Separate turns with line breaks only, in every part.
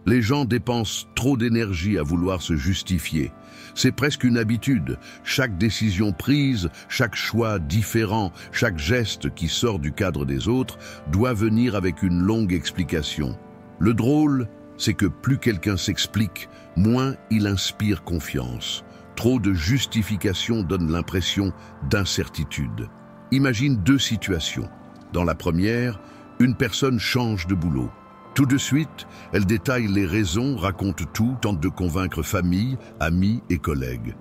Les gens dépensent trop d'énergie à vouloir se justifier. C'est presque une habitude. Chaque décision prise, chaque choix différent, chaque geste qui sort du cadre des autres doit venir avec une longue explication. Le drôle, c'est que plus quelqu'un s'explique, moins il inspire confiance. Trop de justifications donnent l'impression d'incertitude. Imagine deux situations. Dans la première, une personne change de boulot. Tout de suite, elle détaille les raisons, raconte tout, tente de convaincre famille, amis et collègues.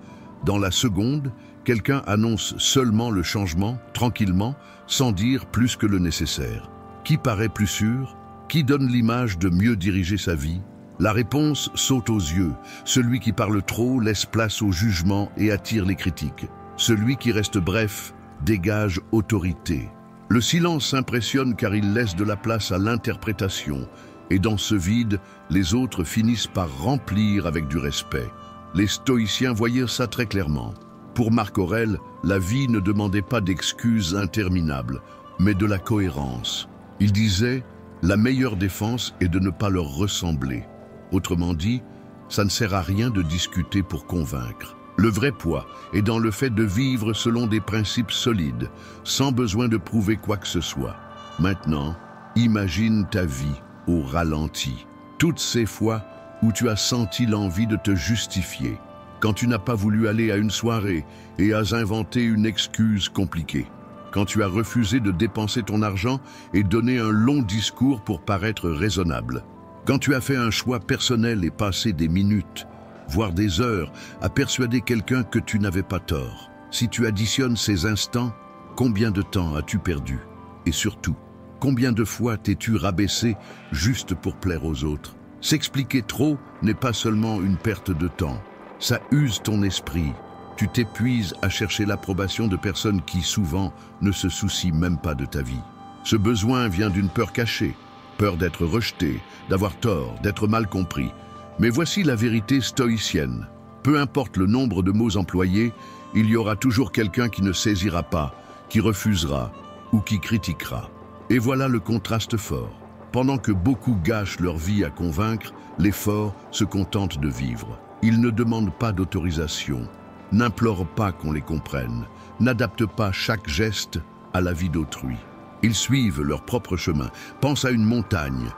Dans la seconde, quelqu'un annonce seulement le changement, tranquillement, sans dire plus que le nécessaire. Qui paraît plus sûr? Qui donne l'image de mieux diriger sa vie? La réponse saute aux yeux. Celui qui parle trop laisse place au jugement et attire les critiques. Celui qui reste bref dégage autorité. Le silence impressionne car il laisse de la place à l'interprétation. Et dans ce vide, les autres finissent par remplir avec du respect. Les stoïciens voyaient ça très clairement. Pour Marc Aurèle, la vie ne demandait pas d'excuses interminables, mais de la cohérence. Il disait « La meilleure défense est de ne pas leur ressembler ». Autrement dit, ça ne sert à rien de discuter pour convaincre. Le vrai poids est dans le fait de vivre selon des principes solides, sans besoin de prouver quoi que ce soit. Maintenant, imagine ta vie au ralenti. Toutes ces fois où tu as senti l'envie de te justifier, quand tu n'as pas voulu aller à une soirée et as inventé une excuse compliquée, quand tu as refusé de dépenser ton argent et donné un long discours pour paraître raisonnable, quand tu as fait un choix personnel et passé des minutes, voire des heures, à persuader quelqu'un que tu n'avais pas tort. Si tu additionnes ces instants, combien de temps as-tu perdu? Et surtout, combien de fois t'es-tu rabaissé juste pour plaire aux autres? S'expliquer trop n'est pas seulement une perte de temps, ça use ton esprit. Tu t'épuises à chercher l'approbation de personnes qui, souvent, ne se soucient même pas de ta vie. Ce besoin vient d'une peur cachée, peur d'être rejeté, d'avoir tort, d'être mal compris. Mais voici la vérité stoïcienne. Peu importe le nombre de mots employés, il y aura toujours quelqu'un qui ne saisira pas, qui refusera ou qui critiquera. Et voilà le contraste fort. Pendant que beaucoup gâchent leur vie à convaincre, les forts se contentent de vivre. Ils ne demandent pas d'autorisation, n'implorent pas qu'on les comprenne, n'adaptent pas chaque geste à la vie d'autrui. Ils suivent leur propre chemin. Pense à une montagne.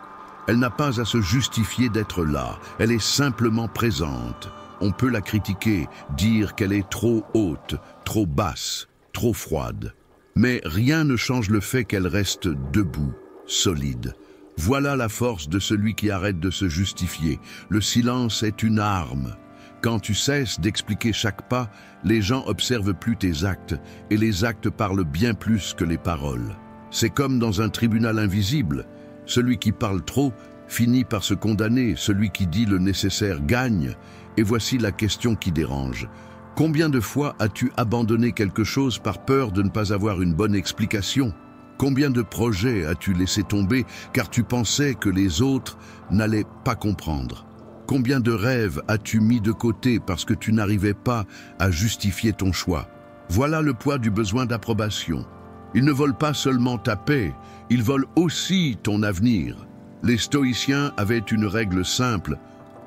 Elle n'a pas à se justifier d'être là, elle est simplement présente. On peut la critiquer, dire qu'elle est trop haute, trop basse, trop froide. Mais rien ne change le fait qu'elle reste debout, solide. Voilà la force de celui qui arrête de se justifier. Le silence est une arme. Quand tu cesses d'expliquer chaque pas, les gens observent plus tes actes, et les actes parlent bien plus que les paroles. C'est comme dans un tribunal invisible. Celui qui parle trop finit par se condamner, celui qui dit le nécessaire gagne. Et voici la question qui dérange. Combien de fois as-tu abandonné quelque chose par peur de ne pas avoir une bonne explication? Combien de projets as-tu laissé tomber car tu pensais que les autres n'allaient pas comprendre? Combien de rêves as-tu mis de côté parce que tu n'arrivais pas à justifier ton choix? Voilà le poids du besoin d'approbation. Ils ne volent pas seulement ta paix, ils volent aussi ton avenir. Les stoïciens avaient une règle simple: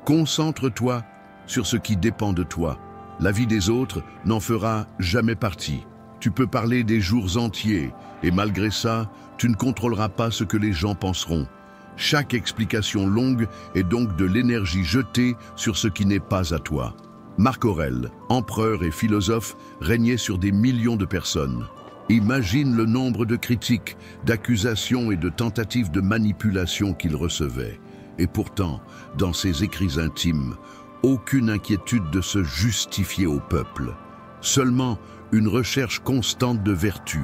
concentre-toi sur ce qui dépend de toi. La vie des autres n'en fera jamais partie. Tu peux parler des jours entiers, et malgré ça, tu ne contrôleras pas ce que les gens penseront. Chaque explication longue est donc de l'énergie jetée sur ce qui n'est pas à toi. Marc Aurèle, empereur et philosophe, régnait sur des millions de personnes. Imagine le nombre de critiques, d'accusations et de tentatives de manipulation qu'il recevait. Et pourtant, dans ses écrits intimes, aucune inquiétude de se justifier au peuple. Seulement une recherche constante de vertu,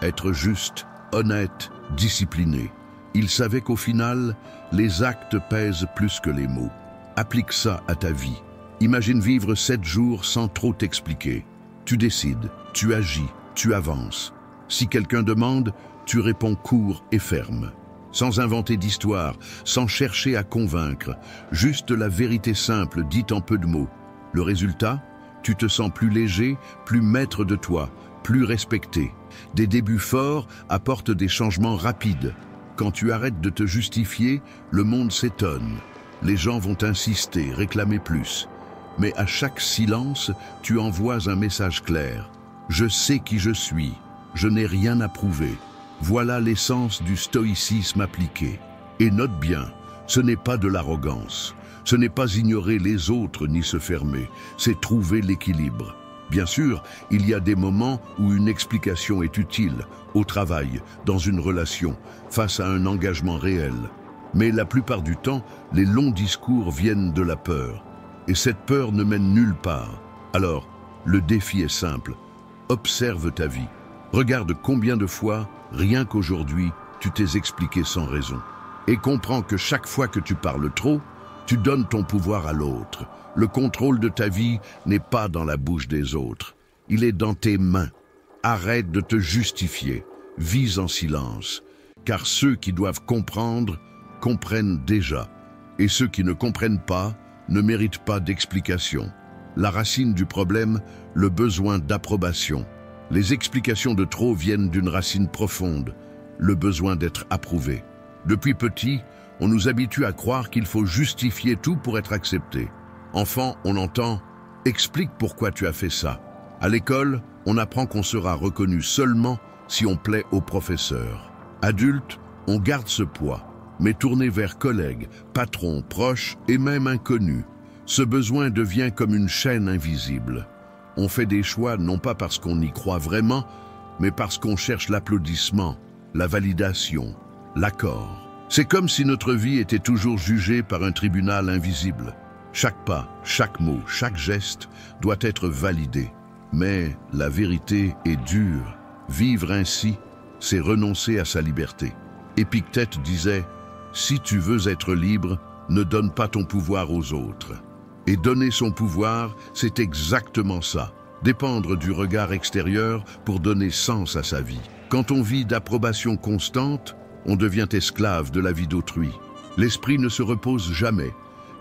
être juste, honnête, discipliné. Il savait qu'au final, les actes pèsent plus que les mots. Applique ça à ta vie. Imagine vivre 7 jours sans trop t'expliquer. Tu décides, tu agis, tu avances. Si quelqu'un demande, tu réponds court et ferme. Sans inventer d'histoire, sans chercher à convaincre, juste la vérité simple dite en peu de mots. Le résultat? Tu te sens plus léger, plus maître de toi, plus respecté. Des débuts forts apportent des changements rapides. Quand tu arrêtes de te justifier, le monde s'étonne. les gens vont insister, réclamer plus. Mais à chaque silence, tu envoies un message clair. Je sais qui je suis, je n'ai rien à prouver. Voilà l'essence du stoïcisme appliqué. Et note bien, ce n'est pas de l'arrogance. Ce n'est pas ignorer les autres ni se fermer, c'est trouver l'équilibre. Bien sûr, il y a des moments où une explication est utile, au travail, dans une relation, face à un engagement réel. Mais la plupart du temps, les longs discours viennent de la peur. Et cette peur ne mène nulle part. Alors, le défi est simple. Observe ta vie. Regarde combien de fois, rien qu'aujourd'hui, tu t'es expliqué sans raison. Et comprends que chaque fois que tu parles trop, tu donnes ton pouvoir à l'autre. Le contrôle de ta vie n'est pas dans la bouche des autres. Il est dans tes mains. Arrête de te justifier. Vis en silence. Car ceux qui doivent comprendre, comprennent déjà. Et ceux qui ne comprennent pas, ne méritent pas d'explication. La racine du problème, le besoin d'approbation. Les explications de trop viennent d'une racine profonde, le besoin d'être approuvé. Depuis petit, on nous habitue à croire qu'il faut justifier tout pour être accepté. Enfant, on entend « explique pourquoi tu as fait ça ». À l'école, on apprend qu'on sera reconnu seulement si on plaît au professeur. Adulte, on garde ce poids, mais tourné vers collègues, patrons, proches et même inconnus. Ce besoin devient comme une chaîne invisible. On fait des choix non pas parce qu'on y croit vraiment, mais parce qu'on cherche l'applaudissement, la validation, l'accord. C'est comme si notre vie était toujours jugée par un tribunal invisible. Chaque pas, chaque mot, chaque geste doit être validé. Mais la vérité est dure. Vivre ainsi, c'est renoncer à sa liberté. Épictète disait « Si tu veux être libre, ne donne pas ton pouvoir aux autres ». Et donner son pouvoir, c'est exactement ça. Dépendre du regard extérieur pour donner sens à sa vie. Quand on vit d'approbation constante, on devient esclave de la vie d'autrui. L'esprit ne se repose jamais,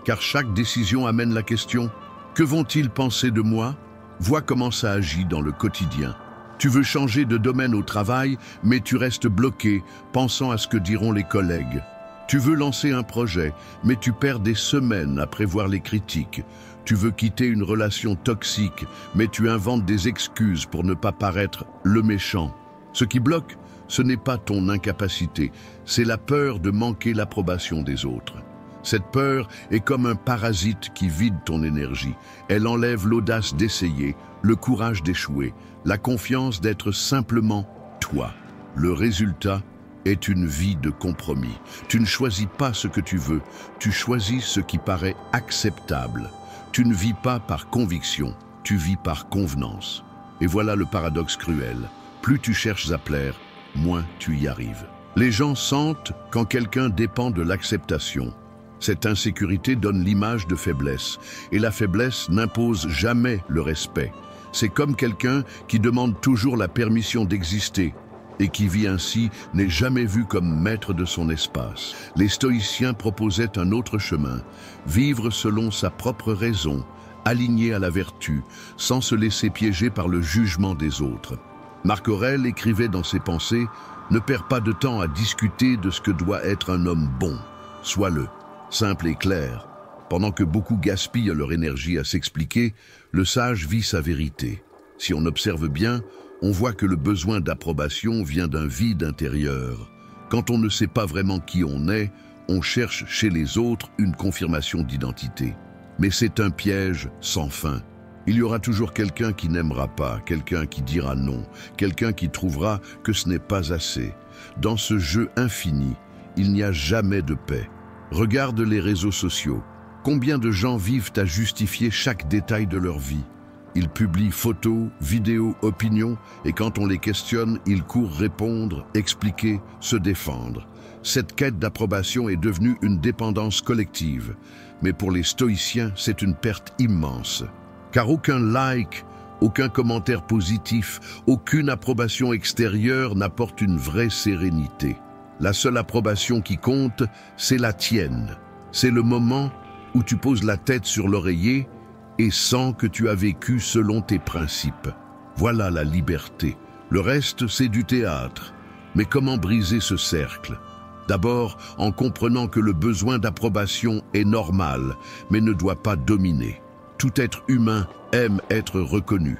car chaque décision amène la question « Que vont-ils penser de moi ?» Vois comment ça agit dans le quotidien. Tu veux changer de domaine au travail, mais tu restes bloqué, pensant à ce que diront les collègues. Tu veux lancer un projet, mais tu perds des semaines à prévoir les critiques. Tu veux quitter une relation toxique, mais tu inventes des excuses pour ne pas paraître le méchant. Ce qui bloque, ce n'est pas ton incapacité, c'est la peur de manquer l'approbation des autres. Cette peur est comme un parasite qui vide ton énergie. Elle enlève l'audace d'essayer, le courage d'échouer, la confiance d'être simplement toi. Le résultat est une vie de compromis. Tu ne choisis pas ce que tu veux, tu choisis ce qui paraît acceptable. Tu ne vis pas par conviction, tu vis par convenance. Et voilà le paradoxe cruel. Plus tu cherches à plaire, moins tu y arrives. Les gens sentent quand quelqu'un dépend de l'acceptation. Cette insécurité donne l'image de faiblesse, et la faiblesse n'impose jamais le respect. C'est comme quelqu'un qui demande toujours la permission d'exister, et qui vit ainsi n'est jamais vu comme maître de son espace. Les stoïciens proposaient un autre chemin, vivre selon sa propre raison, aligné à la vertu, sans se laisser piéger par le jugement des autres. Marc Aurèle écrivait dans ses pensées « Ne perds pas de temps à discuter de ce que doit être un homme bon, sois-le, simple et clair. » Pendant que beaucoup gaspillent leur énergie à s'expliquer, le sage vit sa vérité. Si on observe bien, on voit que le besoin d'approbation vient d'un vide intérieur. Quand on ne sait pas vraiment qui on est, on cherche chez les autres une confirmation d'identité. Mais c'est un piège sans fin. Il y aura toujours quelqu'un qui n'aimera pas, quelqu'un qui dira non, quelqu'un qui trouvera que ce n'est pas assez. Dans ce jeu infini, il n'y a jamais de paix. Regarde les réseaux sociaux. Combien de gens vivent à justifier chaque détail de leur vie? Ils publient photos, vidéos, opinions, et quand on les questionne, ils courent répondre, expliquer, se défendre. Cette quête d'approbation est devenue une dépendance collective. Mais pour les stoïciens, c'est une perte immense. Car aucun like, aucun commentaire positif, aucune approbation extérieure n'apporte une vraie sérénité. La seule approbation qui compte, c'est la tienne. C'est le moment où tu poses la tête sur l'oreiller et sens que tu as vécu selon tes principes. Voilà la liberté. Le reste, c'est du théâtre. Mais comment briser ce cercle? D'abord, en comprenant que le besoin d'approbation est normal, mais ne doit pas dominer. Tout être humain aime être reconnu.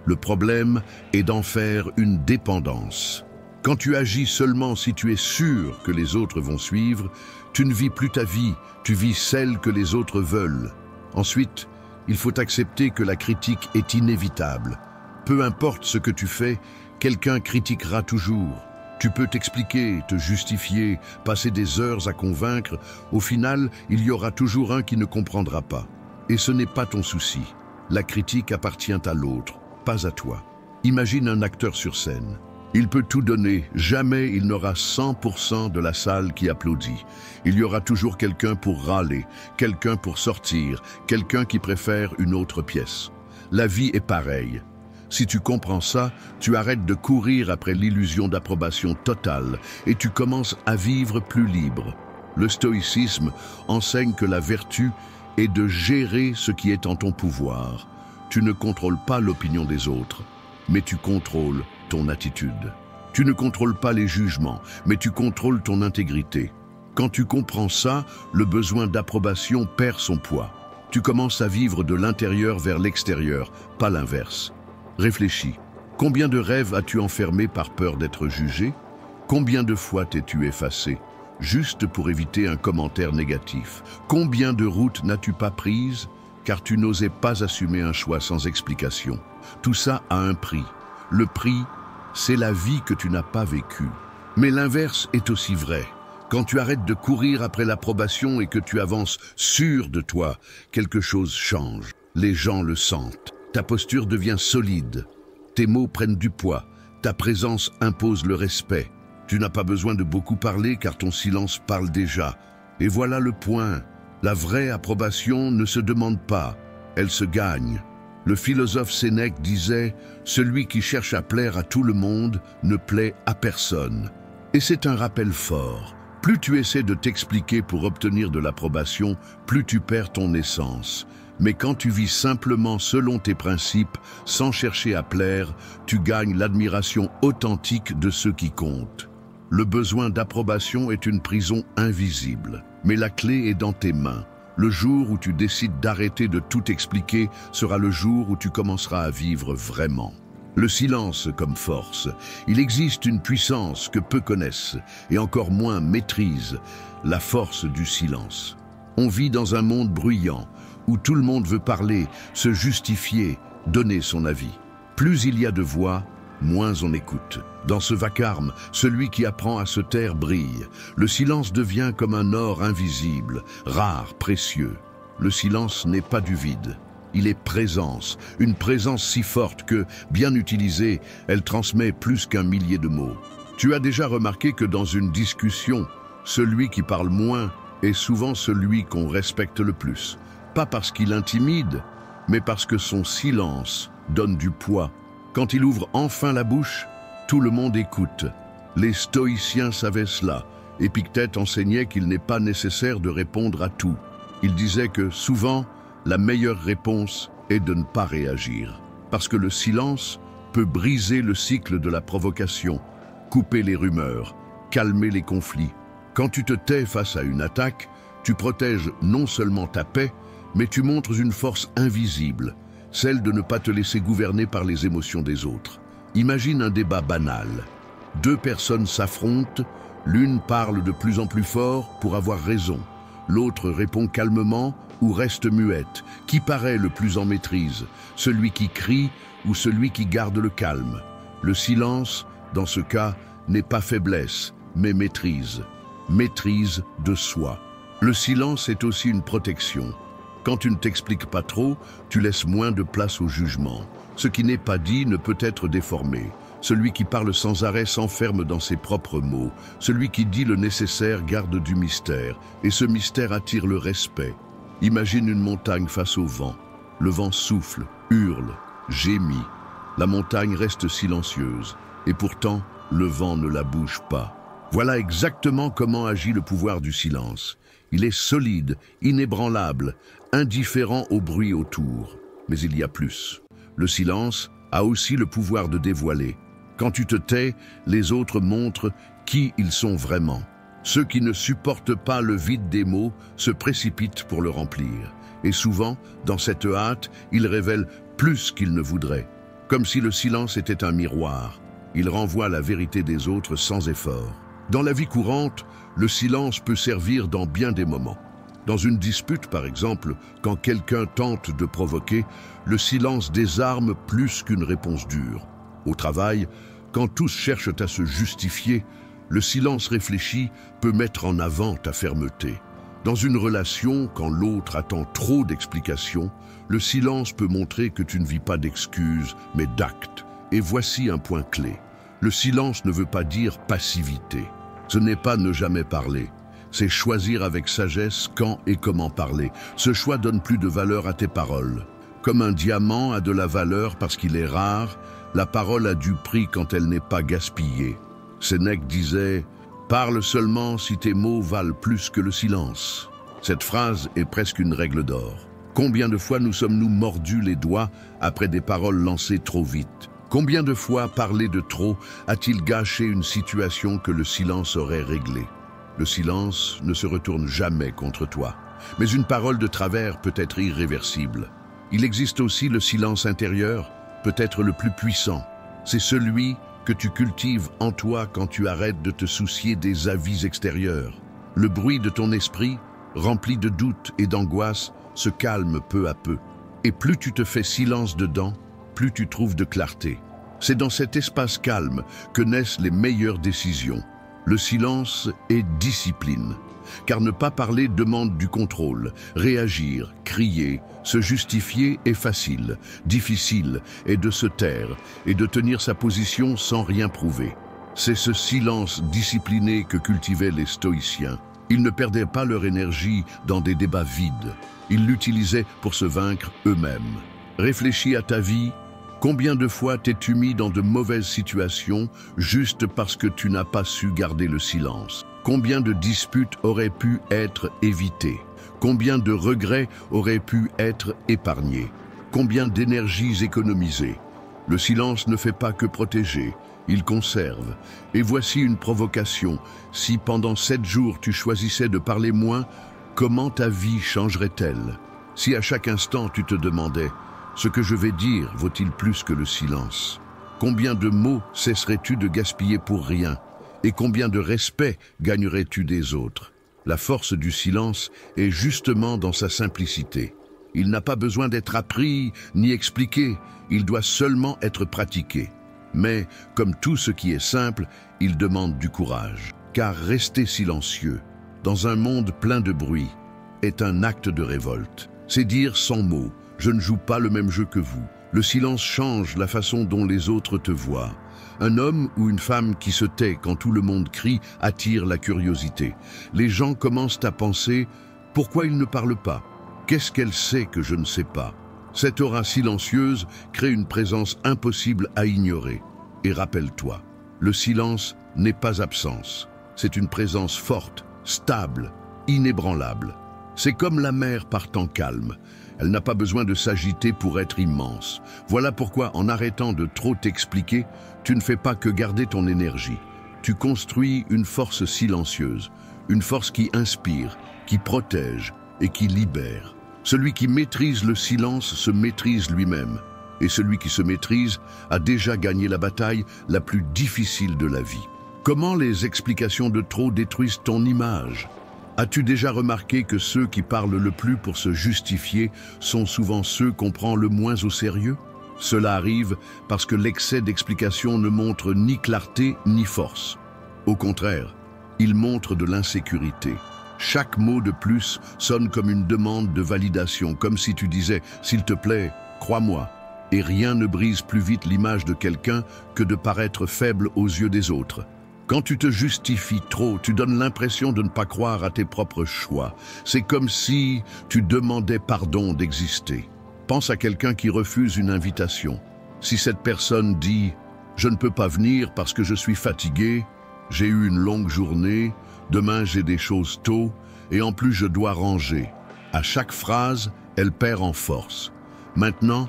Le problème est d'en faire une dépendance. Quand tu agis seulement si tu es sûr que les autres vont suivre, tu ne vis plus ta vie, tu vis celle que les autres veulent. Ensuite, il faut accepter que la critique est inévitable. Peu importe ce que tu fais, quelqu'un critiquera toujours. Tu peux t'expliquer, te justifier, passer des heures à convaincre. Au final, il y aura toujours un qui ne comprendra pas. Et ce n'est pas ton souci. La critique appartient à l'autre, pas à toi. Imagine un acteur sur scène. Il peut tout donner, jamais il n'aura 100% de la salle qui applaudit. Il y aura toujours quelqu'un pour râler, quelqu'un pour sortir, quelqu'un qui préfère une autre pièce. La vie est pareille. Si tu comprends ça, tu arrêtes de courir après l'illusion d'approbation totale et tu commences à vivre plus libre. Le stoïcisme enseigne que la vertu est de gérer ce qui est en ton pouvoir. Tu ne contrôles pas l'opinion des autres, mais tu contrôles ton attitude. Tu ne contrôles pas les jugements, mais tu contrôles ton intégrité. Quand tu comprends ça, le besoin d'approbation perd son poids. Tu commences à vivre de l'intérieur vers l'extérieur, pas l'inverse. Réfléchis. Combien de rêves as-tu enfermés par peur d'être jugé? Combien de fois t'es-tu effacé, juste pour éviter un commentaire négatif? Combien de routes n'as-tu pas prises, car tu n'osais pas assumer un choix sans explication? Tout ça a un prix. Le prix, c'est la vie que tu n'as pas vécue. Mais l'inverse est aussi vrai. Quand tu arrêtes de courir après l'approbation et que tu avances sûr de toi, quelque chose change. Les gens le sentent. Ta posture devient solide. Tes mots prennent du poids. Ta présence impose le respect. Tu n'as pas besoin de beaucoup parler car ton silence parle déjà. Et voilà le point. La vraie approbation ne se demande pas, elle se gagne. Le philosophe Sénèque disait « Celui qui cherche à plaire à tout le monde ne plaît à personne ». Et c'est un rappel fort. Plus tu essaies de t'expliquer pour obtenir de l'approbation, plus tu perds ton essence. Mais quand tu vis simplement selon tes principes, sans chercher à plaire, tu gagnes l'admiration authentique de ceux qui comptent. Le besoin d'approbation est une prison invisible, mais la clé est dans tes mains. Le jour où tu décides d'arrêter de tout expliquer sera le jour où tu commenceras à vivre vraiment. Le silence comme force. Il existe une puissance que peu connaissent et encore moins maîtrisent, la force du silence. On vit dans un monde bruyant, où tout le monde veut parler, se justifier, donner son avis. Plus il y a de voix, moins on écoute. Dans ce vacarme, celui qui apprend à se taire brille. Le silence devient comme un or invisible, rare, précieux. Le silence n'est pas du vide. Il est présence, une présence si forte que, bien utilisée, elle transmet plus qu'un millier de mots. Tu as déjà remarqué que dans une discussion, celui qui parle moins est souvent celui qu'on respecte le plus. Pas parce qu'il intimide, mais parce que son silence donne du poids. Quand il ouvre enfin la bouche, tout le monde écoute. Les stoïciens savaient cela. Épictète enseignait qu'il n'est pas nécessaire de répondre à tout. Il disait que, souvent, la meilleure réponse est de ne pas réagir. Parce que le silence peut briser le cycle de la provocation, couper les rumeurs, calmer les conflits. Quand tu te tais face à une attaque, tu protèges non seulement ta paix, mais tu montres une force invisible, celle de ne pas te laisser gouverner par les émotions des autres. Imagine un débat banal. Deux personnes s'affrontent, l'une parle de plus en plus fort pour avoir raison. L'autre répond calmement ou reste muette. Qui paraît le plus en maîtrise, celui qui crie ou celui qui garde le calme? Le silence, dans ce cas, n'est pas faiblesse, mais maîtrise. Maîtrise de soi. Le silence est aussi une protection. Quand tu ne t'expliques pas trop, tu laisses moins de place au jugement. Ce qui n'est pas dit ne peut être déformé. Celui qui parle sans arrêt s'enferme dans ses propres mots. Celui qui dit le nécessaire garde du mystère, et ce mystère attire le respect. Imagine une montagne face au vent. Le vent souffle, hurle, gémit. La montagne reste silencieuse, et pourtant, le vent ne la bouge pas. Voilà exactement comment agit le pouvoir du silence. Il est solide, inébranlable, indifférent au bruit autour. Mais il y a plus. Le silence a aussi le pouvoir de dévoiler. Quand tu te tais, les autres montrent qui ils sont vraiment. Ceux qui ne supportent pas le vide des mots se précipitent pour le remplir. Et souvent, dans cette hâte, ils révèlent plus qu'ils ne voudraient. Comme si le silence était un miroir. Il renvoie la vérité des autres sans effort. Dans la vie courante, le silence peut servir dans bien des moments. Dans une dispute, par exemple, quand quelqu'un tente de provoquer, le silence désarme plus qu'une réponse dure. Au travail, quand tous cherchent à se justifier, le silence réfléchi peut mettre en avant ta fermeté. Dans une relation, quand l'autre attend trop d'explications, le silence peut montrer que tu ne vis pas d'excuses, mais d'actes. Et voici un point clé. Le silence ne veut pas dire passivité. Ce n'est pas ne jamais parler. C'est choisir avec sagesse quand et comment parler. Ce choix donne plus de valeur à tes paroles. Comme un diamant a de la valeur parce qu'il est rare, la parole a du prix quand elle n'est pas gaspillée. Sénèque disait « Parle seulement si tes mots valent plus que le silence ». Cette phrase est presque une règle d'or. Combien de fois nous sommes-nous mordus les doigts après des paroles lancées trop vite? Combien de fois parler de trop a-t-il gâché une situation que le silence aurait réglée? Le silence ne se retourne jamais contre toi, mais une parole de travers peut être irréversible. Il existe aussi le silence intérieur, peut-être le plus puissant. C'est celui que tu cultives en toi quand tu arrêtes de te soucier des avis extérieurs. Le bruit de ton esprit, rempli de doutes et d'angoisse, se calme peu à peu. Et plus tu te fais silence dedans, plus tu trouves de clarté. C'est dans cet espace calme que naissent les meilleures décisions. Le silence est discipline, car ne pas parler demande du contrôle. Réagir, crier, se justifier est facile. Difficile est de se taire et de tenir sa position sans rien prouver. C'est ce silence discipliné que cultivaient les stoïciens. Ils ne perdaient pas leur énergie dans des débats vides. Ils l'utilisaient pour se vaincre eux-mêmes. Réfléchis à ta vie. Combien de fois t'es-tu mis dans de mauvaises situations juste parce que tu n'as pas su garder le silence? Combien de disputes auraient pu être évitées? Combien de regrets auraient pu être épargnés? Combien d'énergies économisées? Le silence ne fait pas que protéger, il conserve. Et voici une provocation. Si pendant 7 jours tu choisissais de parler moins, comment ta vie changerait-elle? Si à chaque instant tu te demandais « Ce que je vais dire vaut-il plus que le silence ?» Combien de mots cesserais-tu de gaspiller pour rien? Et combien de respect gagnerais-tu des autres? La force du silence est justement dans sa simplicité. Il n'a pas besoin d'être appris ni expliqué, il doit seulement être pratiqué. Mais, comme tout ce qui est simple, il demande du courage. Car rester silencieux, dans un monde plein de bruit, est un acte de révolte. C'est dire sans mots, je ne joue pas le même jeu que vous. Le silence change la façon dont les autres te voient. Un homme ou une femme qui se tait quand tout le monde crie attire la curiosité. Les gens commencent à penser « Pourquoi il ne parle pas? Qu'est-ce qu'elle sait que je ne sais pas ?» Cette aura silencieuse crée une présence impossible à ignorer. Et rappelle-toi, le silence n'est pas absence. C'est une présence forte, stable, inébranlable. C'est comme la mer par temps calme. Elle n'a pas besoin de s'agiter pour être immense. Voilà pourquoi, en arrêtant de trop t'expliquer, tu ne fais pas que garder ton énergie. Tu construis une force silencieuse, une force qui inspire, qui protège et qui libère. Celui qui maîtrise le silence se maîtrise lui-même. Et celui qui se maîtrise a déjà gagné la bataille la plus difficile de la vie. Comment les explications de trop détruisent ton image? As-tu déjà remarqué que ceux qui parlent le plus pour se justifier sont souvent ceux qu'on prend le moins au sérieux? Cela arrive parce que l'excès d'explication ne montre ni clarté ni force. Au contraire, il montre de l'insécurité. Chaque mot de plus sonne comme une demande de validation, comme si tu disais « s'il te plaît, crois-moi ». Et rien ne brise plus vite l'image de quelqu'un que de paraître faible aux yeux des autres. Quand tu te justifies trop, tu donnes l'impression de ne pas croire à tes propres choix. C'est comme si tu demandais pardon d'exister. Pense à quelqu'un qui refuse une invitation. Si cette personne dit « Je ne peux pas venir parce que je suis fatigué, j'ai eu une longue journée, demain j'ai des choses tôt et en plus je dois ranger », à chaque phrase, elle perd en force. Maintenant,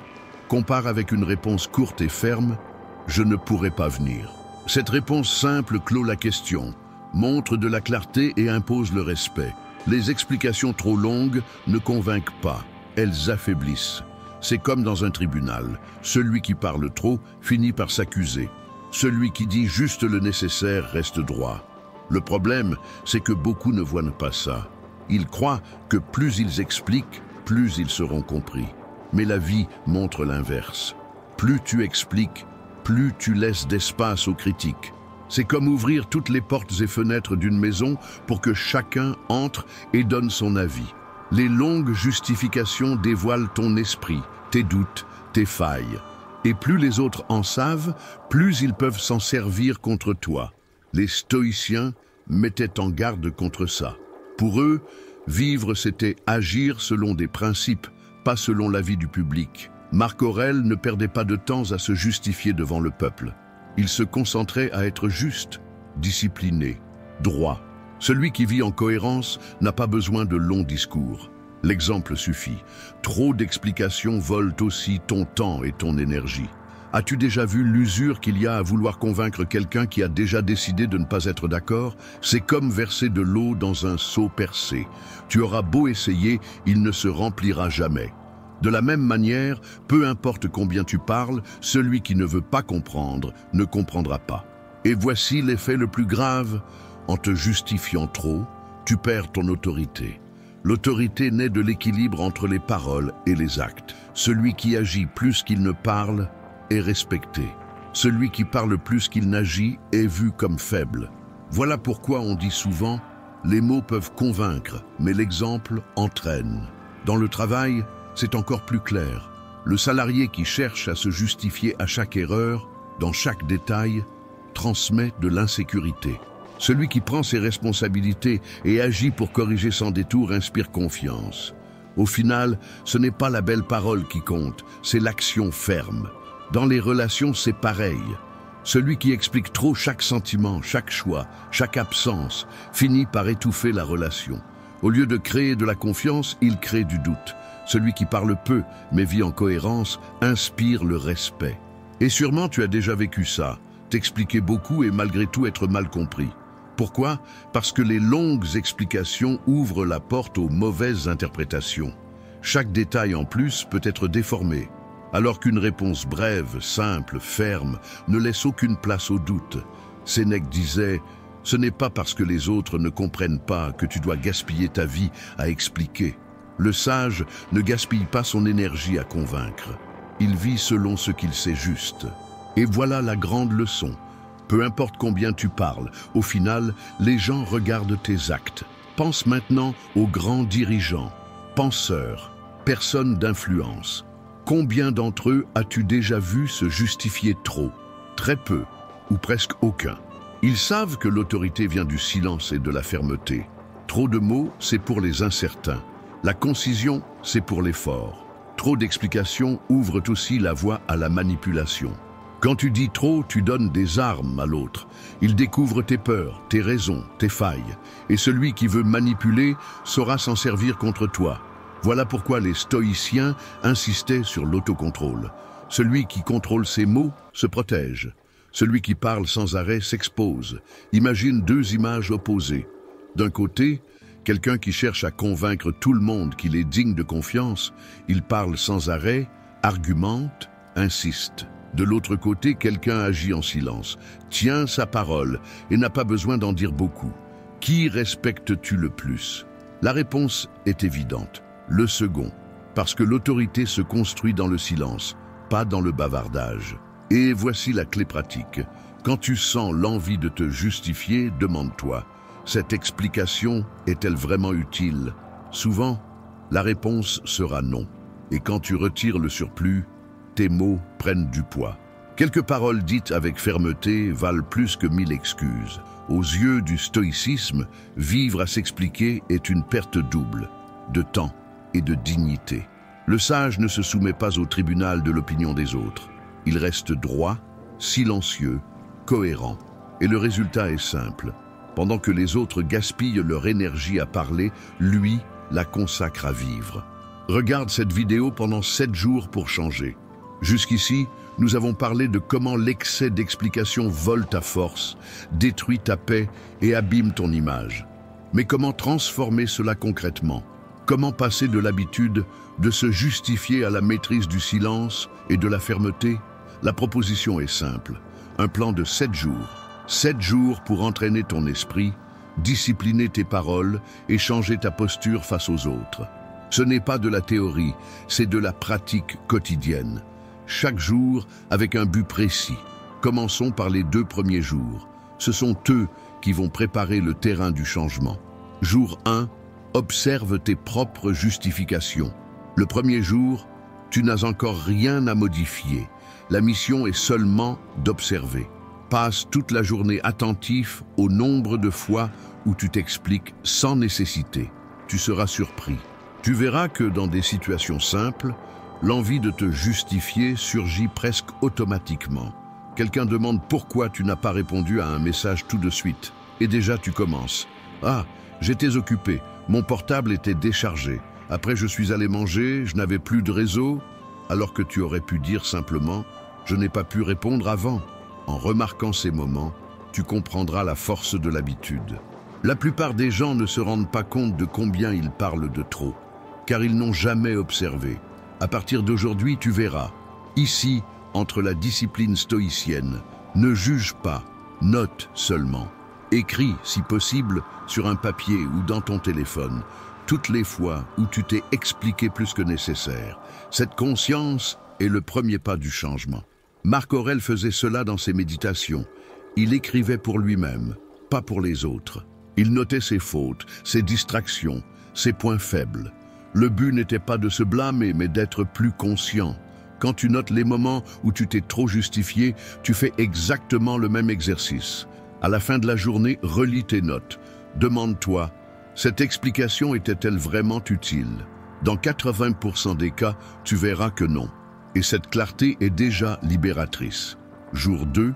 compare avec une réponse courte et ferme « Je ne pourrai pas venir ». Cette réponse simple clôt la question. montre de la clarté et impose le respect. Les explications trop longues ne convainquent pas, elles affaiblissent. C'est comme dans un tribunal, celui qui parle trop finit par s'accuser. Celui qui dit juste le nécessaire reste droit. Le problème, c'est que beaucoup ne voient pas ça. Ils croient que plus ils expliquent, plus ils seront compris. Mais la vie montre l'inverse. Plus tu expliques, plus tu laisses d'espace aux critiques. C'est comme ouvrir toutes les portes et fenêtres d'une maison pour que chacun entre et donne son avis. Les longues justifications dévoilent ton esprit, tes doutes, tes failles. Et plus les autres en savent, plus ils peuvent s'en servir contre toi. Les stoïciens mettaient en garde contre ça. Pour eux, vivre c'était agir selon des principes, pas selon l'avis du public. Marc Aurèle ne perdait pas de temps à se justifier devant le peuple. Il se concentrait à être juste, discipliné, droit. Celui qui vit en cohérence n'a pas besoin de longs discours. L'exemple suffit. Trop d'explications volent aussi ton temps et ton énergie. As-tu déjà vu l'usure qu'il y a à vouloir convaincre quelqu'un qui a déjà décidé de ne pas être d'accord? C'est comme verser de l'eau dans un seau percé. Tu auras beau essayer, il ne se remplira jamais. De la même manière, peu importe combien tu parles, celui qui ne veut pas comprendre ne comprendra pas. Et voici l'effet le plus grave. En te justifiant trop, tu perds ton autorité. L'autorité naît de l'équilibre entre les paroles et les actes. Celui qui agit plus qu'il ne parle est respecté. Celui qui parle plus qu'il n'agit est vu comme faible. Voilà pourquoi on dit souvent « les mots peuvent convaincre, mais l'exemple entraîne ». Dans le travail, c'est encore plus clair. Le salarié qui cherche à se justifier à chaque erreur, dans chaque détail, transmet de l'insécurité. Celui qui prend ses responsabilités et agit pour corriger sans détour inspire confiance. Au final, ce n'est pas la belle parole qui compte, c'est l'action ferme. Dans les relations, c'est pareil. Celui qui explique trop chaque sentiment, chaque choix, chaque absence, finit par étouffer la relation. Au lieu de créer de la confiance, il crée du doute. Celui qui parle peu, mais vit en cohérence, inspire le respect. Et sûrement tu as déjà vécu ça, t'expliquer beaucoup et malgré tout être mal compris. Pourquoi? Parce que les longues explications ouvrent la porte aux mauvaises interprétations. Chaque détail en plus peut être déformé, alors qu'une réponse brève, simple, ferme, ne laisse aucune place au doute. Sénèque disait « Ce n'est pas parce que les autres ne comprennent pas que tu dois gaspiller ta vie à expliquer. Le sage ne gaspille pas son énergie à convaincre. Il vit selon ce qu'il sait juste. » Et voilà la grande leçon. Peu importe combien tu parles, au final, les gens regardent tes actes. Pense maintenant aux grands dirigeants, penseurs, personnes d'influence. Combien d'entre eux as-tu déjà vu se justifier trop? Très peu, ou presque aucun. Ils savent que l'autorité vient du silence et de la fermeté. Trop de mots, c'est pour les incertains. La concision, c'est pour les forts. Trop d'explications ouvrent aussi la voie à la manipulation. Quand tu dis trop, tu donnes des armes à l'autre. Il découvre tes peurs, tes raisons, tes failles. Et celui qui veut manipuler saura s'en servir contre toi. Voilà pourquoi les stoïciens insistaient sur l'autocontrôle. Celui qui contrôle ses mots se protège. Celui qui parle sans arrêt s'expose. Imagine deux images opposées. D'un côté, quelqu'un qui cherche à convaincre tout le monde qu'il est digne de confiance. Il parle sans arrêt, argumente, insiste. De l'autre côté, quelqu'un agit en silence, tient sa parole et n'a pas besoin d'en dire beaucoup. Qui respectes-tu le plus? La réponse est évidente. Le second, parce que l'autorité se construit dans le silence, pas dans le bavardage. Et voici la clé pratique. Quand tu sens l'envie de te justifier, demande-toi, cette explication est-elle vraiment utile? Souvent, la réponse sera non. Et quand tu retires le surplus, tes mots prennent du poids. Quelques paroles dites avec fermeté valent plus que 1000 excuses. Aux yeux du stoïcisme, vivre à s'expliquer est une perte double, de temps et de dignité. Le sage ne se soumet pas au tribunal de l'opinion des autres. Il reste droit, silencieux, cohérent. Et le résultat est simple. Pendant que les autres gaspillent leur énergie à parler, lui la consacre à vivre. Regarde cette vidéo pendant 7 jours pour changer. Jusqu'ici, Nous avons parlé de comment l'excès d'explications vole ta force, détruit ta paix et abîme ton image. Mais comment transformer cela concrètement? Comment passer de l'habitude de se justifier à la maîtrise du silence et de la fermeté? La proposition est simple. Un plan de 7 jours. 7 jours pour entraîner ton esprit, discipliner tes paroles et changer ta posture face aux autres. Ce n'est pas de la théorie, c'est de la pratique quotidienne. Chaque jour avec un but précis. Commençons par les 2 premiers jours. Ce sont eux qui vont préparer le terrain du changement. Jour 1, observe tes propres justifications. Le premier jour, tu n'as encore rien à modifier. La mission est seulement d'observer. Passe toute la journée attentif au nombre de fois où tu t'expliques sans nécessité. Tu seras surpris. Tu verras que dans des situations simples, l'envie de te justifier surgit presque automatiquement. Quelqu'un demande pourquoi tu n'as pas répondu à un message tout de suite. Et déjà tu commences. Ah, j'étais occupé, mon portable était déchargé. Après je suis allé manger, je n'avais plus de réseau. Alors que tu aurais pu dire simplement « je n'ai pas pu répondre avant ». En remarquant ces moments, tu comprendras la force de l'habitude. La plupart des gens ne se rendent pas compte de combien ils parlent de trop, car ils n'ont jamais observé. À partir d'aujourd'hui, tu verras. Ici, entre la discipline stoïcienne, ne juge pas, note seulement. Écris, si possible, sur un papier ou dans ton téléphone, toutes les fois où tu t'es expliqué plus que nécessaire. Cette conscience est le premier pas du changement. Marc Aurèle faisait cela dans ses méditations. Il écrivait pour lui-même, pas pour les autres. Il notait ses fautes, ses distractions, ses points faibles. Le but n'était pas de se blâmer, mais d'être plus conscient. Quand tu notes les moments où tu t'es trop justifié, tu fais exactement le même exercice. À la fin de la journée, relis tes notes. Demande-toi, cette explication était-elle vraiment utile? Dans 80% des cas, tu verras que non. Et cette clarté est déjà libératrice. Jour 2,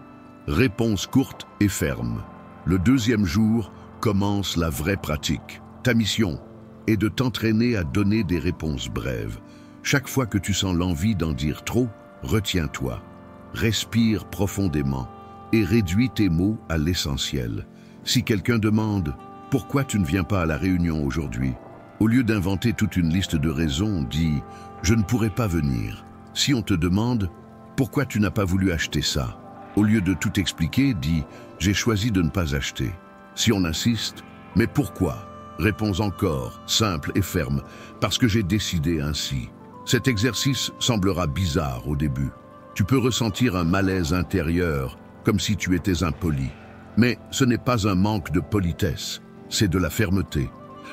réponse courte et ferme. Le deuxième jour commence la vraie pratique. Ta mission est de t'entraîner à donner des réponses brèves. Chaque fois que tu sens l'envie d'en dire trop, retiens-toi. Respire profondément et réduis tes mots à l'essentiel. Si quelqu'un demande « Pourquoi tu ne viens pas à la réunion aujourd'hui ?» Au lieu d'inventer toute une liste de raisons, dis « Je ne pourrai pas venir ». Si on te demande « Pourquoi tu n'as pas voulu acheter ça ?» Au lieu de tout expliquer, dis « J'ai choisi de ne pas acheter ». Si on insiste « Mais pourquoi ?» Réponds encore, simple et ferme, « Parce que j'ai décidé ainsi ». Cet exercice semblera bizarre au début. Tu peux ressentir un malaise intérieur, comme si tu étais impoli. Mais ce n'est pas un manque de politesse, c'est de la fermeté.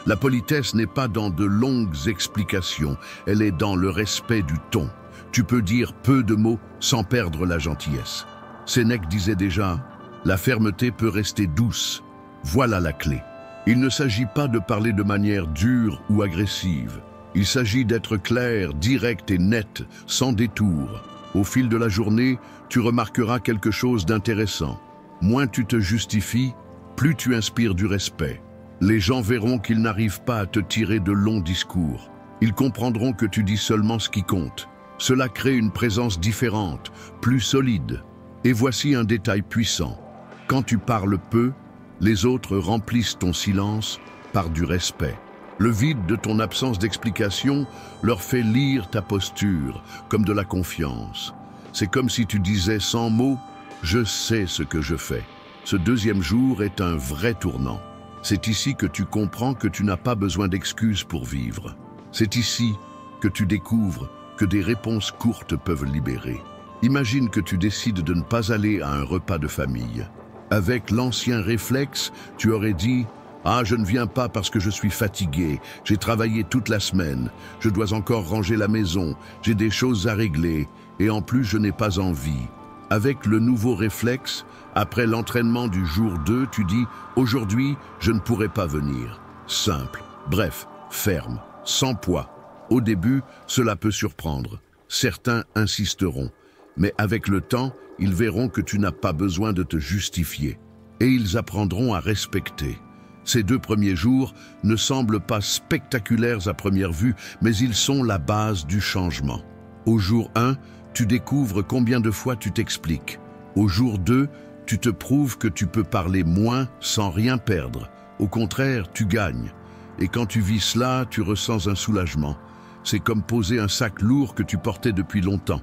La politesse n'est pas dans de longues explications, elle est dans le respect du ton. Tu peux dire peu de mots sans perdre la gentillesse. Sénèque disait déjà, la fermeté peut rester douce. Voilà la clé. Il ne s'agit pas de parler de manière dure ou agressive. Il s'agit d'être clair, direct et net, sans détour. Au fil de la journée, tu remarqueras quelque chose d'intéressant. Moins tu te justifies, plus tu inspires du respect. Les gens verront qu'ils n'arrivent pas à te tirer de longs discours. Ils comprendront que tu dis seulement ce qui compte. Cela crée une présence différente, plus solide. Et voici un détail puissant. Quand tu parles peu, les autres remplissent ton silence par du respect. Le vide de ton absence d'explication leur fait lire ta posture comme de la confiance. C'est comme si tu disais sans mots « Je sais ce que je fais ». Ce deuxième jour est un vrai tournant. C'est ici que tu comprends que tu n'as pas besoin d'excuses pour vivre. C'est ici que tu découvres que des réponses courtes peuvent libérer. Imagine que tu décides de ne pas aller à un repas de famille. Avec l'ancien réflexe, tu aurais dit « Ah, je ne viens pas parce que je suis fatigué, j'ai travaillé toute la semaine, je dois encore ranger la maison, j'ai des choses à régler, et en plus je n'ai pas envie. » Avec le nouveau réflexe, après l'entraînement du jour 2, tu dis « Aujourd'hui, je ne pourrai pas venir. » Simple, bref, ferme, sans poids. Au début, cela peut surprendre. Certains insisteront. Mais avec le temps, ils verront que tu n'as pas besoin de te justifier. Et ils apprendront à respecter. Ces 2 premiers jours ne semblent pas spectaculaires à première vue, mais ils sont la base du changement. Au jour 1, tu découvres combien de fois tu t'expliques. Au jour 2, tu te prouves que tu peux parler moins sans rien perdre. Au contraire, tu gagnes. Et quand tu vis cela, tu ressens un soulagement. C'est comme poser un sac lourd que tu portais depuis longtemps.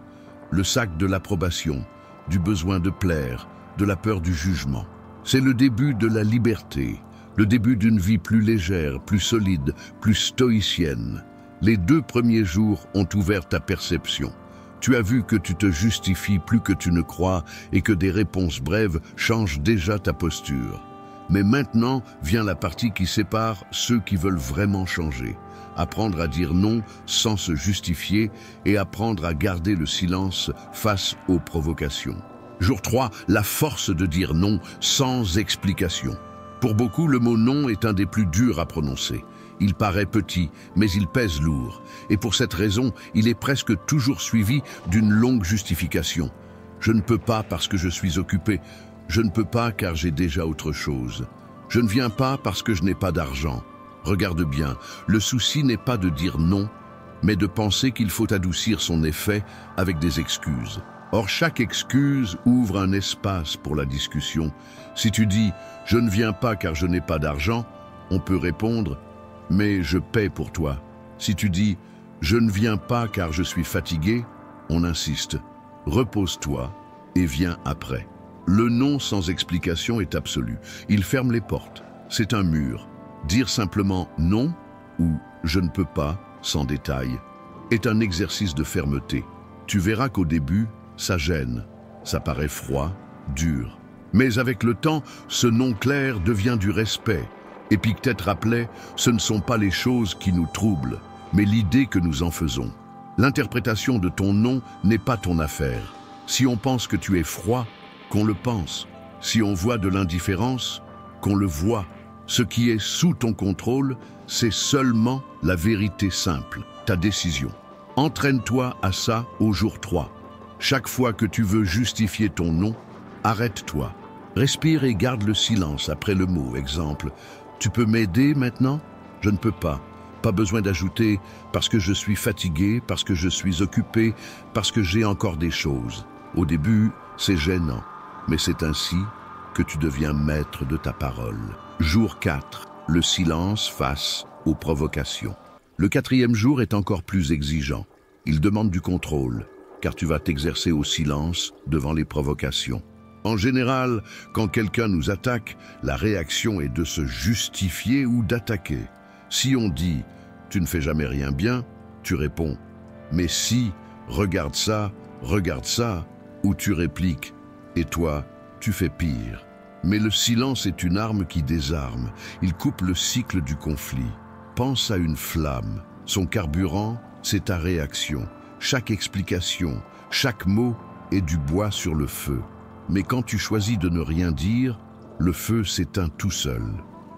Le sac de l'approbation, du besoin de plaire, de la peur du jugement. C'est le début de la liberté, le début d'une vie plus légère, plus solide, plus stoïcienne. Les 2 premiers jours ont ouvert ta perception. Tu as vu que tu te justifies plus que tu ne crois et que des réponses brèves changent déjà ta posture. Mais maintenant vient la partie qui sépare ceux qui veulent vraiment changer. Apprendre à dire non sans se justifier et apprendre à garder le silence face aux provocations. Jour 3, la force de dire non sans explication. Pour beaucoup, le mot non est un des plus durs à prononcer. Il paraît petit, mais il pèse lourd. Et pour cette raison, il est presque toujours suivi d'une longue justification. Je ne peux pas parce que je suis occupé. Je ne peux pas car j'ai déjà autre chose. Je ne viens pas parce que je n'ai pas d'argent. Regarde bien, le souci n'est pas de dire non, mais de penser qu'il faut adoucir son effet avec des excuses. Or, chaque excuse ouvre un espace pour la discussion. Si tu dis « je ne viens pas car je n'ai pas d'argent », on peut répondre « mais je paie pour toi ». Si tu dis « je ne viens pas car je suis fatigué », on insiste « repose-toi et viens après ». Le non sans explication est absolu. Il ferme les portes. C'est un mur. Dire simplement « non » ou « je ne peux pas » sans détail est un exercice de fermeté. Tu verras qu'au début, ça gêne, ça paraît froid, dur. Mais avec le temps, ce non clair devient du respect. Épictète rappelait, ce ne sont pas les choses qui nous troublent, mais l'idée que nous en faisons. L'interprétation de ton non n'est pas ton affaire. Si on pense que tu es froid, qu'on le pense. Si on voit de l'indifférence, qu'on le voit. Ce qui est sous ton contrôle, c'est seulement la vérité simple, ta décision. Entraîne-toi à ça au jour 3. Chaque fois que tu veux justifier ton non, arrête-toi. Respire et garde le silence après le mot. Exemple, tu peux m'aider maintenant? Je ne peux pas. Pas besoin d'ajouter parce que je suis fatigué, parce que je suis occupé, parce que j'ai encore des choses. Au début, c'est gênant, mais c'est ainsi que tu deviens maître de ta parole. Jour 4, le silence face aux provocations. Le 4e jour est encore plus exigeant. Il demande du contrôle, car tu vas t'exercer au silence devant les provocations. En général, quand quelqu'un nous attaque, la réaction est de se justifier ou d'attaquer. Si on dit « tu ne fais jamais rien bien », tu réponds « mais si, regarde ça », ou tu répliques « et toi, tu fais pire ». Mais le silence est une arme qui désarme. Il coupe le cycle du conflit. Pense à une flamme. Son carburant, c'est ta réaction. Chaque explication, chaque mot est du bois sur le feu. Mais quand tu choisis de ne rien dire, le feu s'éteint tout seul.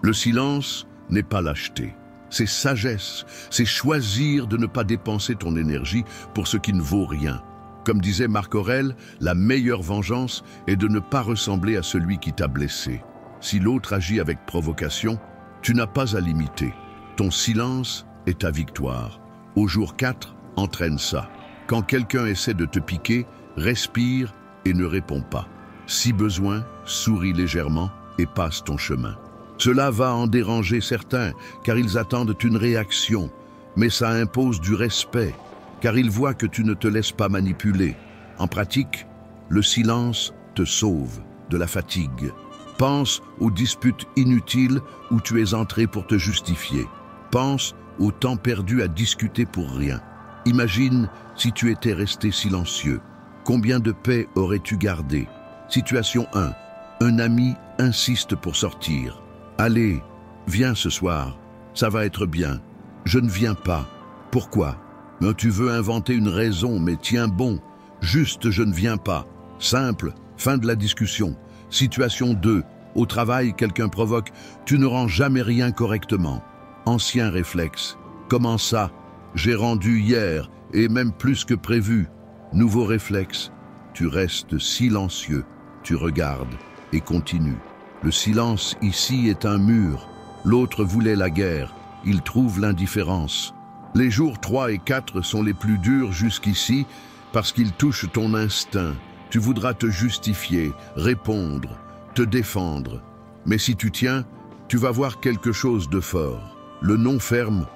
Le silence n'est pas lâcheté. C'est sagesse, c'est choisir de ne pas dépenser ton énergie pour ce qui ne vaut rien. Comme disait Marc Aurèle, la meilleure vengeance est de ne pas ressembler à celui qui t'a blessé. Si l'autre agit avec provocation, tu n'as pas à l'imiter. Ton silence est ta victoire. Au jour 4, entraîne ça. Quand quelqu'un essaie de te piquer, respire et ne réponds pas. Si besoin, souris légèrement et passe ton chemin. Cela va en déranger certains, car ils attendent une réaction, mais ça impose du respect, car ils voient que tu ne te laisses pas manipuler. En pratique, le silence te sauve de la fatigue. Pense aux disputes inutiles où tu es entré pour te justifier. Pense au temps perdu à discuter pour rien. Imagine si tu étais resté silencieux. Combien de paix aurais-tu gardé? Situation 1. Un ami insiste pour sortir. Allez, viens ce soir, ça va être bien. Je ne viens pas. Pourquoi? Mais tu veux inventer une raison, mais tiens bon. Juste je ne viens pas. Simple, fin de la discussion. Situation 2. Au travail, quelqu'un provoque. Tu ne rends jamais rien correctement. Ancien réflexe. Comment ça? J'ai rendu hier, et même plus que prévu. Nouveau réflexe. Tu restes silencieux. Tu regardes et continues. Le silence ici est un mur. L'autre voulait la guerre. Il trouve l'indifférence. Les jours 3 et 4 sont les plus durs jusqu'ici, Parce qu'il touche ton instinct, tu voudras te justifier, répondre, te défendre. Mais si tu tiens, tu vas voir quelque chose de fort. Le non ferme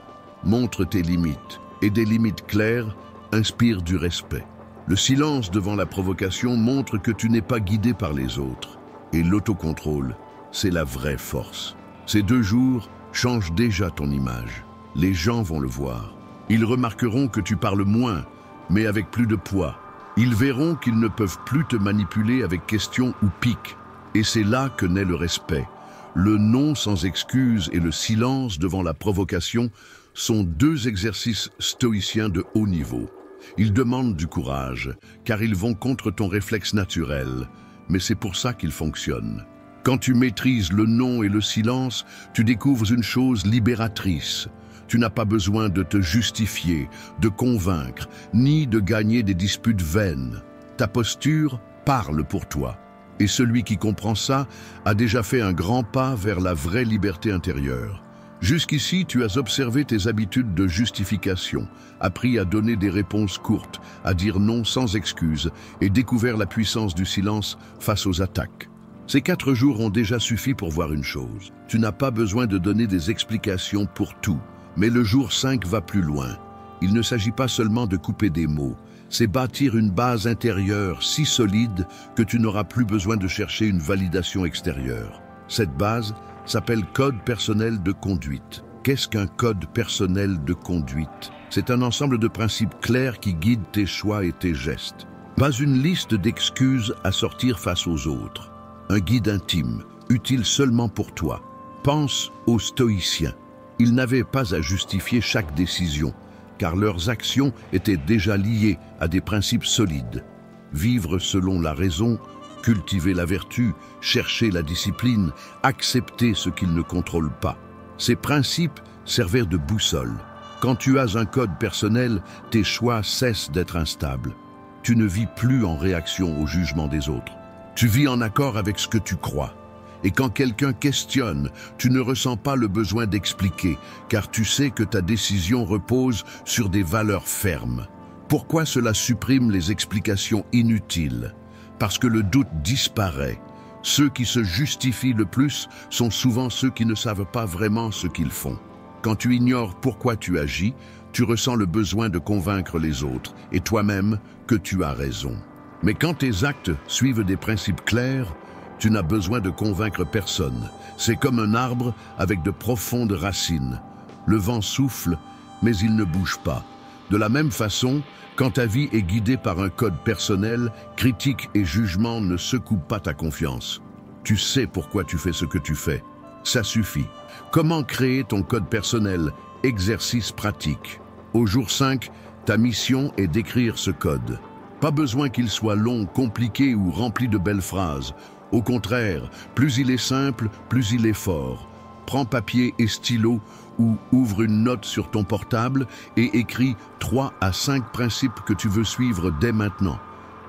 montre tes limites, et des limites claires inspirent du respect. Le silence devant la provocation montre que tu n'es pas guidé par les autres. Et l'autocontrôle, c'est la vraie force. Ces 2 jours changent déjà ton image. Les gens vont le voir. Ils remarqueront que tu parles moins, mais avec plus de poids. Ils verront qu'ils ne peuvent plus te manipuler avec questions ou piques. Et c'est là que naît le respect. Le non sans excuse et le silence devant la provocation sont 2 exercices stoïciens de haut niveau. Ils demandent du courage, car ils vont contre ton réflexe naturel. Mais c'est pour ça qu'ils fonctionnent. Quand tu maîtrises le non et le silence, tu découvres une chose libératrice. Tu n'as pas besoin de te justifier, de convaincre, ni de gagner des disputes vaines. Ta posture parle pour toi. Et celui qui comprend ça a déjà fait un grand pas vers la vraie liberté intérieure. Jusqu'ici, tu as observé tes habitudes de justification, appris à donner des réponses courtes, à dire non sans excuse et découvert la puissance du silence face aux attaques. Ces 4 jours ont déjà suffi pour voir une chose. Tu n'as pas besoin de donner des explications pour tout. Mais le jour 5 va plus loin. Il ne s'agit pas seulement de couper des mots, c'est bâtir une base intérieure si solide que tu n'auras plus besoin de chercher une validation extérieure. Cette base s'appelle code personnel de conduite. Qu'est-ce qu'un code personnel de conduite? C'est un ensemble de principes clairs qui guident tes choix et tes gestes. Pas une liste d'excuses à sortir face aux autres. Un guide intime, utile seulement pour toi. Pense aux stoïciens. Ils n'avaient pas à justifier chaque décision, car leurs actions étaient déjà liées à des principes solides. Vivre selon la raison, cultiver la vertu, chercher la discipline, accepter ce qu'ils ne contrôlent pas. Ces principes servaient de boussole. Quand tu as un code personnel, tes choix cessent d'être instables. Tu ne vis plus en réaction au jugement des autres. Tu vis en accord avec ce que tu crois. Et quand quelqu'un questionne, tu ne ressens pas le besoin d'expliquer, car tu sais que ta décision repose sur des valeurs fermes. Pourquoi cela supprime les explications inutiles? Parce que le doute disparaît. Ceux qui se justifient le plus sont souvent ceux qui ne savent pas vraiment ce qu'ils font. Quand tu ignores pourquoi tu agis, tu ressens le besoin de convaincre les autres, et toi-même, que tu as raison. Mais quand tes actes suivent des principes clairs, tu n'as besoin de convaincre personne. C'est comme un arbre avec de profondes racines. Le vent souffle, mais il ne bouge pas. De la même façon, quand ta vie est guidée par un code personnel, critique et jugement ne secouent pas ta confiance. Tu sais pourquoi tu fais ce que tu fais. Ça suffit. Comment créer ton code personnel? Exercice pratique. Au jour 5, ta mission est d'écrire ce code. Pas besoin qu'il soit long, compliqué ou rempli de belles phrases. Au contraire, plus il est simple, plus il est fort. Prends papier et stylo ou ouvre une note sur ton portable et écris 3 à 5 principes que tu veux suivre dès maintenant.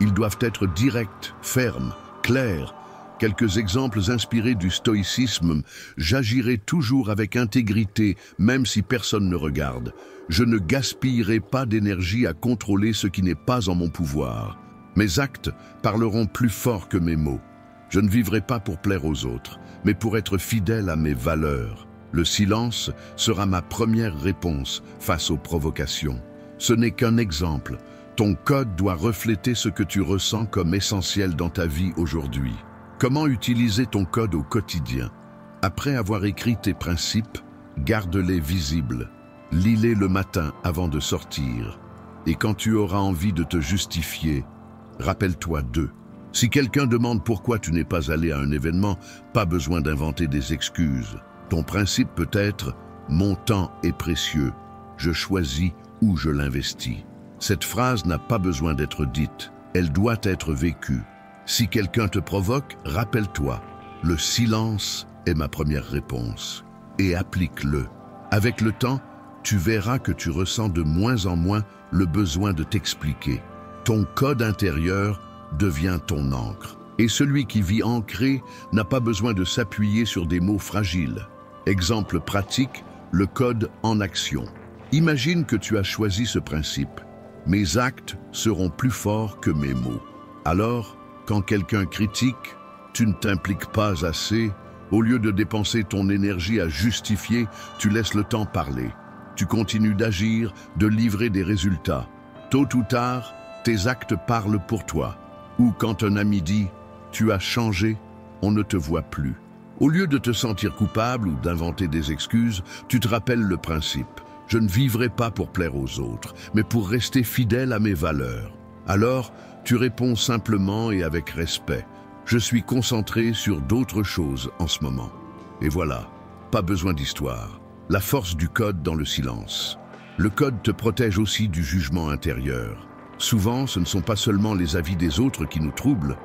Ils doivent être directs, fermes, clairs. Quelques exemples inspirés du stoïcisme. J'agirai toujours avec intégrité, même si personne ne regarde. Je ne gaspillerai pas d'énergie à contrôler ce qui n'est pas en mon pouvoir. Mes actes parleront plus fort que mes mots. Je ne vivrai pas pour plaire aux autres, mais pour être fidèle à mes valeurs. Le silence sera ma première réponse face aux provocations. Ce n'est qu'un exemple. Ton code doit refléter ce que tu ressens comme essentiel dans ta vie aujourd'hui. Comment utiliser ton code au quotidien? Après avoir écrit tes principes, garde-les visibles. Lis-les le matin avant de sortir. Et quand tu auras envie de te justifier, rappelle-toi d'eux. Si quelqu'un demande pourquoi tu n'es pas allé à un événement, pas besoin d'inventer des excuses. Ton principe peut être « Mon temps est précieux, je choisis où je l'investis ». Cette phrase n'a pas besoin d'être dite, elle doit être vécue. Si quelqu'un te provoque, rappelle-toi, le silence est ma première réponse. Et applique-le. Avec le temps, tu verras que tu ressens de moins en moins le besoin de t'expliquer. Ton code intérieur devient ton encre. Et celui qui vit ancré n'a pas besoin de s'appuyer sur des mots fragiles. Exemple pratique, le code en action. Imagine que tu as choisi ce principe. Mes actes seront plus forts que mes mots. Alors, quand quelqu'un critique, tu ne t'impliques pas assez. Au lieu de dépenser ton énergie à justifier, tu laisses le temps parler. Tu continues d'agir, de livrer des résultats. Tôt ou tard, tes actes parlent pour toi. Ou quand un ami dit « tu as changé », on ne te voit plus. Au lieu de te sentir coupable ou d'inventer des excuses, tu te rappelles le principe. Je ne vivrai pas pour plaire aux autres, mais pour rester fidèle à mes valeurs. Alors, tu réponds simplement et avec respect. Je suis concentré sur d'autres choses en ce moment. Et voilà, pas besoin d'histoire. La force du code dans le silence. Le code te protège aussi du jugement intérieur. Souvent, ce ne sont pas seulement les avis des autres qui nous troublent,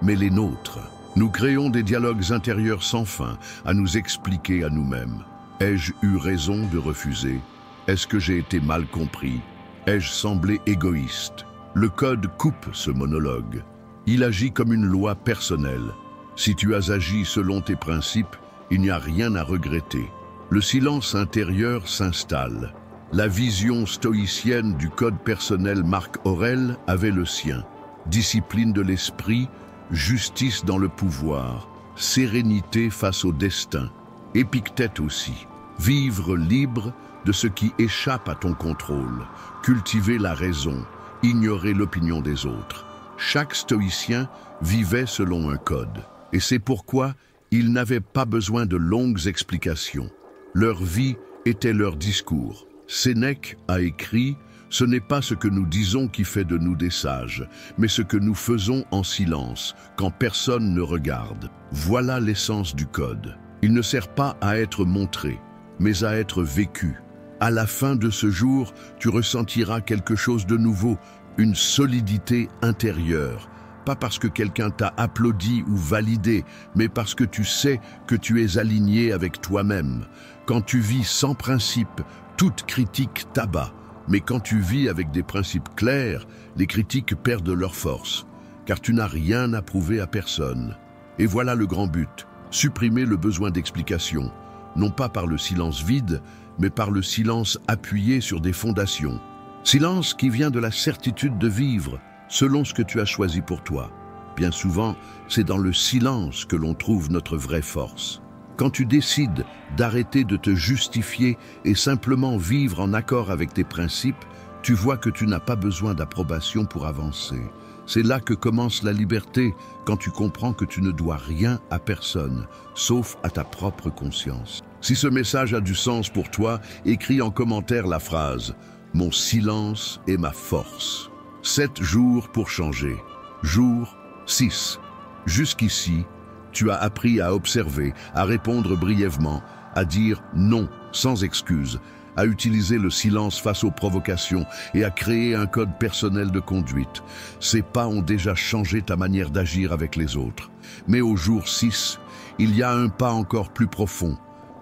mais les nôtres. Nous créons des dialogues intérieurs sans fin, à nous expliquer à nous-mêmes. Ai-je eu raison de refuser? Est-ce que j'ai été mal compris? Ai-je semblé égoïste? Le code coupe ce monologue. Il agit comme une loi personnelle. Si tu as agi selon tes principes, il n'y a rien à regretter. Le silence intérieur s'installe. La vision stoïcienne du code personnel Marc Aurèle avait le sien. Discipline de l'esprit, justice dans le pouvoir, sérénité face au destin. Épictète aussi. Vivre libre de ce qui échappe à ton contrôle. Cultiver la raison, ignorer l'opinion des autres. Chaque stoïcien vivait selon un code. Et c'est pourquoi ils n'avaient pas besoin de longues explications. Leur vie était leur discours. Sénèque a écrit « Ce n'est pas ce que nous disons qui fait de nous des sages, mais ce que nous faisons en silence, quand personne ne regarde. » Voilà l'essence du code. Il ne sert pas à être montré, mais à être vécu. À la fin de ce jour, tu ressentiras quelque chose de nouveau, une solidité intérieure. Pas parce que quelqu'un t'a applaudi ou validé, mais parce que tu sais que tu es aligné avec toi-même. Quand tu vis sans principe, toute critique t'abat. Mais quand tu vis avec des principes clairs, les critiques perdent leur force, car tu n'as rien à prouver à personne. Et voilà le grand but, supprimer le besoin d'explication, non pas par le silence vide, mais par le silence appuyé sur des fondations. Silence qui vient de la certitude de vivre, selon ce que tu as choisi pour toi. Bien souvent, c'est dans le silence que l'on trouve notre vraie force. Quand tu décides d'arrêter de te justifier et simplement vivre en accord avec tes principes, tu vois que tu n'as pas besoin d'approbation pour avancer. C'est là que commence la liberté, quand tu comprends que tu ne dois rien à personne, sauf à ta propre conscience. Si ce message a du sens pour toi, écris en commentaire la phrase « Mon silence est ma force ». 7 jours pour changer. Jour 6. Jusqu'ici, tu as appris à observer, à répondre brièvement, à dire non sans excuse, à utiliser le silence face aux provocations et à créer un code personnel de conduite. Ces pas ont déjà changé ta manière d'agir avec les autres. Mais au jour 6, il y a un pas encore plus profond.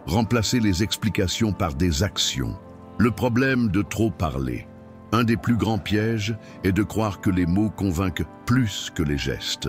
Remplacer les explications par des actions. Le problème de trop parler. Un des plus grands pièges est de croire que les mots convainquent plus que les gestes.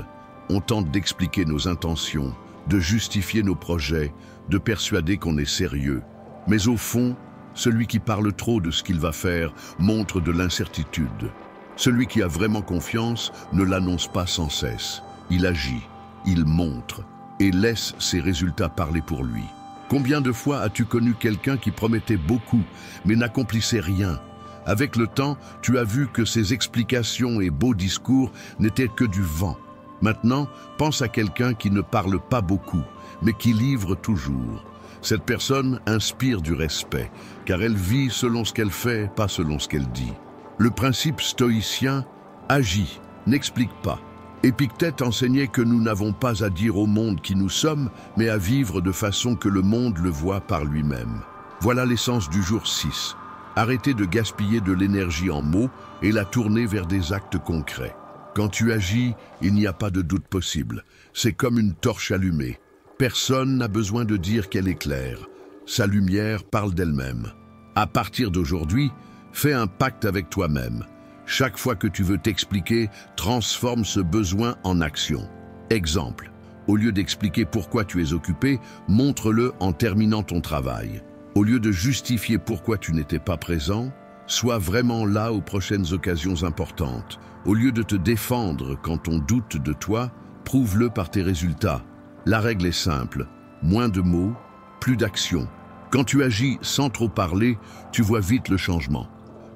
On tente d'expliquer nos intentions, de justifier nos projets, de persuader qu'on est sérieux. Mais au fond, celui qui parle trop de ce qu'il va faire montre de l'incertitude. Celui qui a vraiment confiance ne l'annonce pas sans cesse. Il agit, il montre et laisse ses résultats parler pour lui. Combien de fois as-tu connu quelqu'un qui promettait beaucoup mais n'accomplissait rien? Avec le temps, tu as vu que ses explications et beaux discours n'étaient que du vent. Maintenant, pense à quelqu'un qui ne parle pas beaucoup, mais qui livre toujours. Cette personne inspire du respect, car elle vit selon ce qu'elle fait, pas selon ce qu'elle dit. Le principe stoïcien agit, n'explique pas. Épictète enseignait que nous n'avons pas à dire au monde qui nous sommes, mais à vivre de façon que le monde le voit par lui-même. Voilà l'essence du jour 6. Arrêtez de gaspiller de l'énergie en mots et la tourner vers des actes concrets. Quand tu agis, il n'y a pas de doute possible. C'est comme une torche allumée. Personne n'a besoin de dire qu'elle éclaire. Sa lumière parle d'elle-même. À partir d'aujourd'hui, fais un pacte avec toi-même. Chaque fois que tu veux t'expliquer, transforme ce besoin en action. Exemple, au lieu d'expliquer pourquoi tu es occupé, montre-le en terminant ton travail. Au lieu de justifier pourquoi tu n'étais pas présent, Sois vraiment là aux prochaines occasions importantes. Au lieu de te défendre quand on doute de toi, prouve-le par tes résultats. La règle est simple, moins de mots, plus d'action. Quand tu agis sans trop parler, tu vois vite le changement.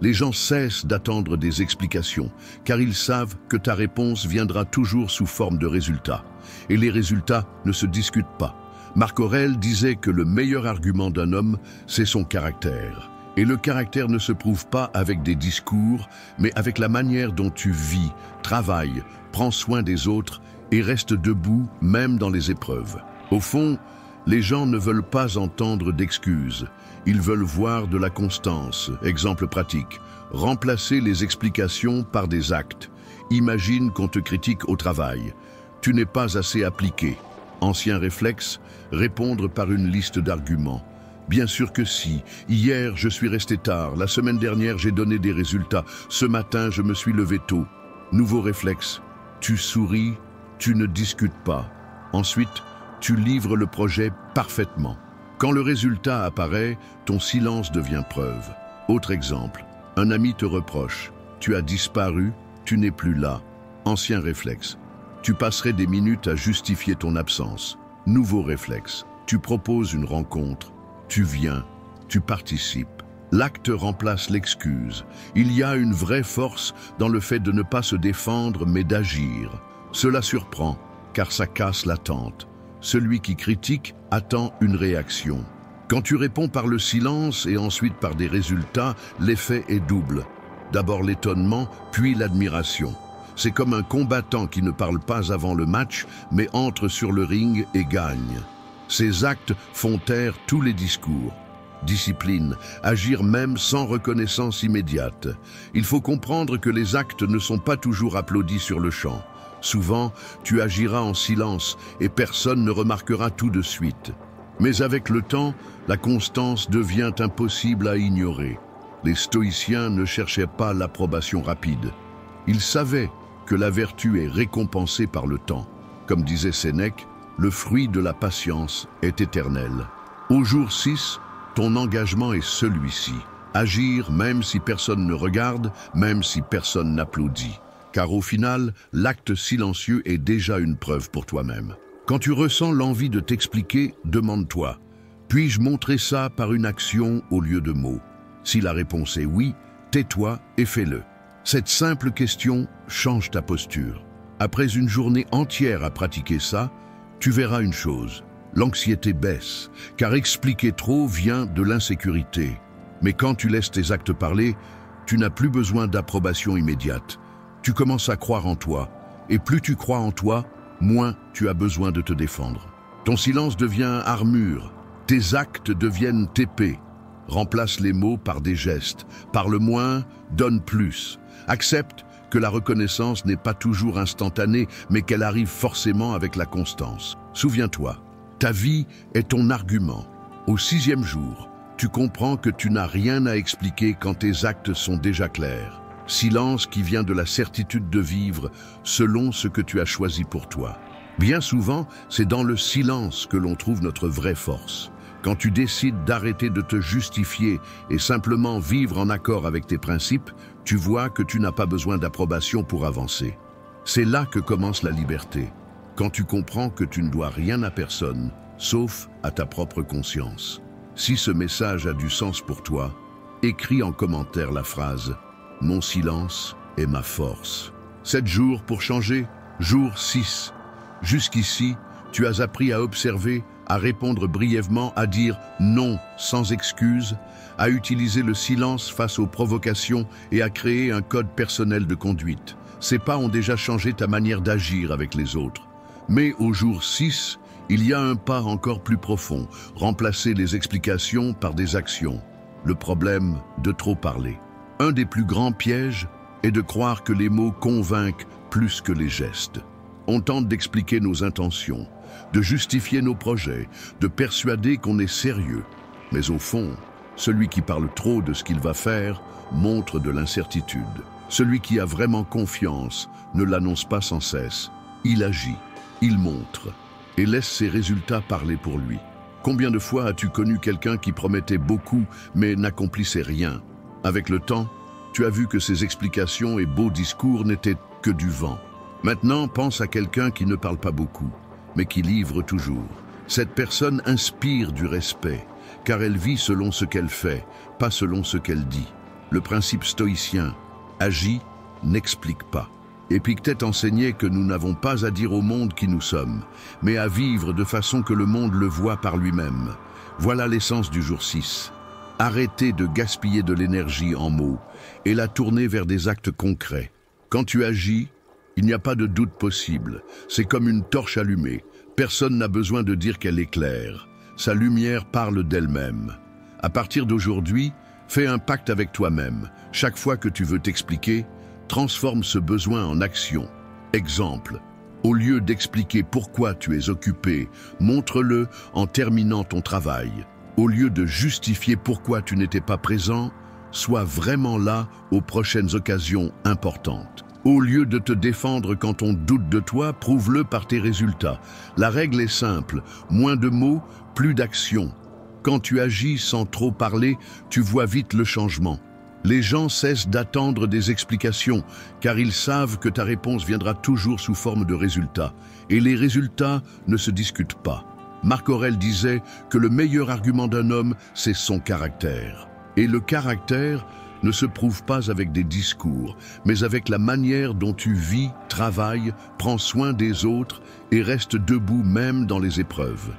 Les gens cessent d'attendre des explications, car ils savent que ta réponse viendra toujours sous forme de résultats. Et les résultats ne se discutent pas. Marc Aurèle disait que le meilleur argument d'un homme, c'est son caractère. Et le caractère ne se prouve pas avec des discours, mais avec la manière dont tu vis, travailles, prends soin des autres et restes debout même dans les épreuves. Au fond, les gens ne veulent pas entendre d'excuses. Ils veulent voir de la constance. Exemple pratique, remplacer les explications par des actes. Imagine qu'on te critique au travail. Tu n'es pas assez appliqué. Ancien réflexe, répondre par une liste d'arguments. Bien sûr que si. Hier, je suis resté tard. La semaine dernière, j'ai donné des résultats. Ce matin, je me suis levé tôt. Nouveau réflexe. Tu souris, tu ne discutes pas. Ensuite, tu livres le projet parfaitement. Quand le résultat apparaît, ton silence devient preuve. Autre exemple. Un ami te reproche. Tu as disparu, tu n'es plus là. Ancien réflexe. Tu passerais des minutes à justifier ton absence. Nouveau réflexe. Tu proposes une rencontre. Tu viens, tu participes. L'acte remplace l'excuse. Il y a une vraie force dans le fait de ne pas se défendre mais d'agir. Cela surprend, car ça casse l'attente. Celui qui critique attend une réaction. Quand tu réponds par le silence et ensuite par des résultats, l'effet est double. D'abord l'étonnement, puis l'admiration. C'est comme un combattant qui ne parle pas avant le match, mais entre sur le ring et gagne. Ces actes font taire tous les discours. Discipline, agir même sans reconnaissance immédiate. Il faut comprendre que les actes ne sont pas toujours applaudis sur le champ. Souvent, tu agiras en silence et personne ne remarquera tout de suite. Mais avec le temps, la constance devient impossible à ignorer. Les stoïciens ne cherchaient pas l'approbation rapide. Ils savaient que la vertu est récompensée par le temps. Comme disait Sénèque, le fruit de la patience est éternel. Au jour 6, ton engagement est celui-ci. Agir même si personne ne regarde, même si personne n'applaudit. Car au final, l'acte silencieux est déjà une preuve pour toi-même. Quand tu ressens l'envie de t'expliquer, demande-toi, puis-je montrer ça par une action au lieu de mots? Si la réponse est oui, tais-toi et fais-le. Cette simple question change ta posture. Après une journée entière à pratiquer ça, tu verras une chose, l'anxiété baisse, car expliquer trop vient de l'insécurité. Mais quand tu laisses tes actes parler, tu n'as plus besoin d'approbation immédiate. Tu commences à croire en toi, et plus tu crois en toi, moins tu as besoin de te défendre. Ton silence devient armure, tes actes deviennent épée. Remplace les mots par des gestes, parle moins, donne plus. Accepte que la reconnaissance n'est pas toujours instantanée, mais qu'elle arrive forcément avec la constance. Souviens-toi, ta vie est ton argument. Au 6e jour, tu comprends que tu n'as rien à expliquer quand tes actes sont déjà clairs. Silence qui vient de la certitude de vivre selon ce que tu as choisi pour toi. Bien souvent, c'est dans le silence que l'on trouve notre vraie force. Quand tu décides d'arrêter de te justifier et simplement vivre en accord avec tes principes, tu vois que tu n'as pas besoin d'approbation pour avancer. C'est là que commence la liberté, quand tu comprends que tu ne dois rien à personne, sauf à ta propre conscience. Si ce message a du sens pour toi, écris en commentaire la phrase « Mon silence est ma force ». 7 jours pour changer, jour 6. Jusqu'ici, tu as appris à observer, à répondre brièvement, à dire non sans excuse, à utiliser le silence face aux provocations et à créer un code personnel de conduite. Ces pas ont déjà changé ta manière d'agir avec les autres. Mais au jour 6, il y a un pas encore plus profond, remplacer les explications par des actions. Le problème de trop parler. Un des plus grands pièges est de croire que les mots convainquent plus que les gestes. On tente d'expliquer nos intentions, de justifier nos projets, de persuader qu'on est sérieux. Mais au fond, celui qui parle trop de ce qu'il va faire montre de l'incertitude. Celui qui a vraiment confiance ne l'annonce pas sans cesse. Il agit, il montre et laisse ses résultats parler pour lui. Combien de fois as-tu connu quelqu'un qui promettait beaucoup mais n'accomplissait rien? Avec le temps, tu as vu que ces explications et beaux discours n'étaient que du vent. Maintenant, pense à quelqu'un qui ne parle pas beaucoup, mais qui livre toujours. Cette personne inspire du respect, car elle vit selon ce qu'elle fait, pas selon ce qu'elle dit. Le principe stoïcien, agis, n'explique pas. Épictète enseignait que nous n'avons pas à dire au monde qui nous sommes, mais à vivre de façon que le monde le voit par lui-même. Voilà l'essence du jour 6. Arrêtez de gaspiller de l'énergie en mots et la tourner vers des actes concrets. Quand tu agis, il n'y a pas de doute possible. C'est comme une torche allumée. Personne n'a besoin de dire qu'elle éclaire. Sa lumière parle d'elle-même. À partir d'aujourd'hui, fais un pacte avec toi-même. Chaque fois que tu veux t'expliquer, transforme ce besoin en action. Exemple, au lieu d'expliquer pourquoi tu es occupé, montre-le en terminant ton travail. Au lieu de justifier pourquoi tu n'étais pas présent, sois vraiment là aux prochaines occasions importantes. Au lieu de te défendre quand on doute de toi, prouve-le par tes résultats. La règle est simple, moins de mots, plus d'action. Quand tu agis sans trop parler, tu vois vite le changement. Les gens cessent d'attendre des explications, car ils savent que ta réponse viendra toujours sous forme de résultats. Et les résultats ne se discutent pas. Marc Aurèle disait que le meilleur argument d'un homme, c'est son caractère. Et le caractère ne se prouve pas avec des discours, mais avec la manière dont tu vis, travailles, prends soin des autres et restes debout même dans les épreuves.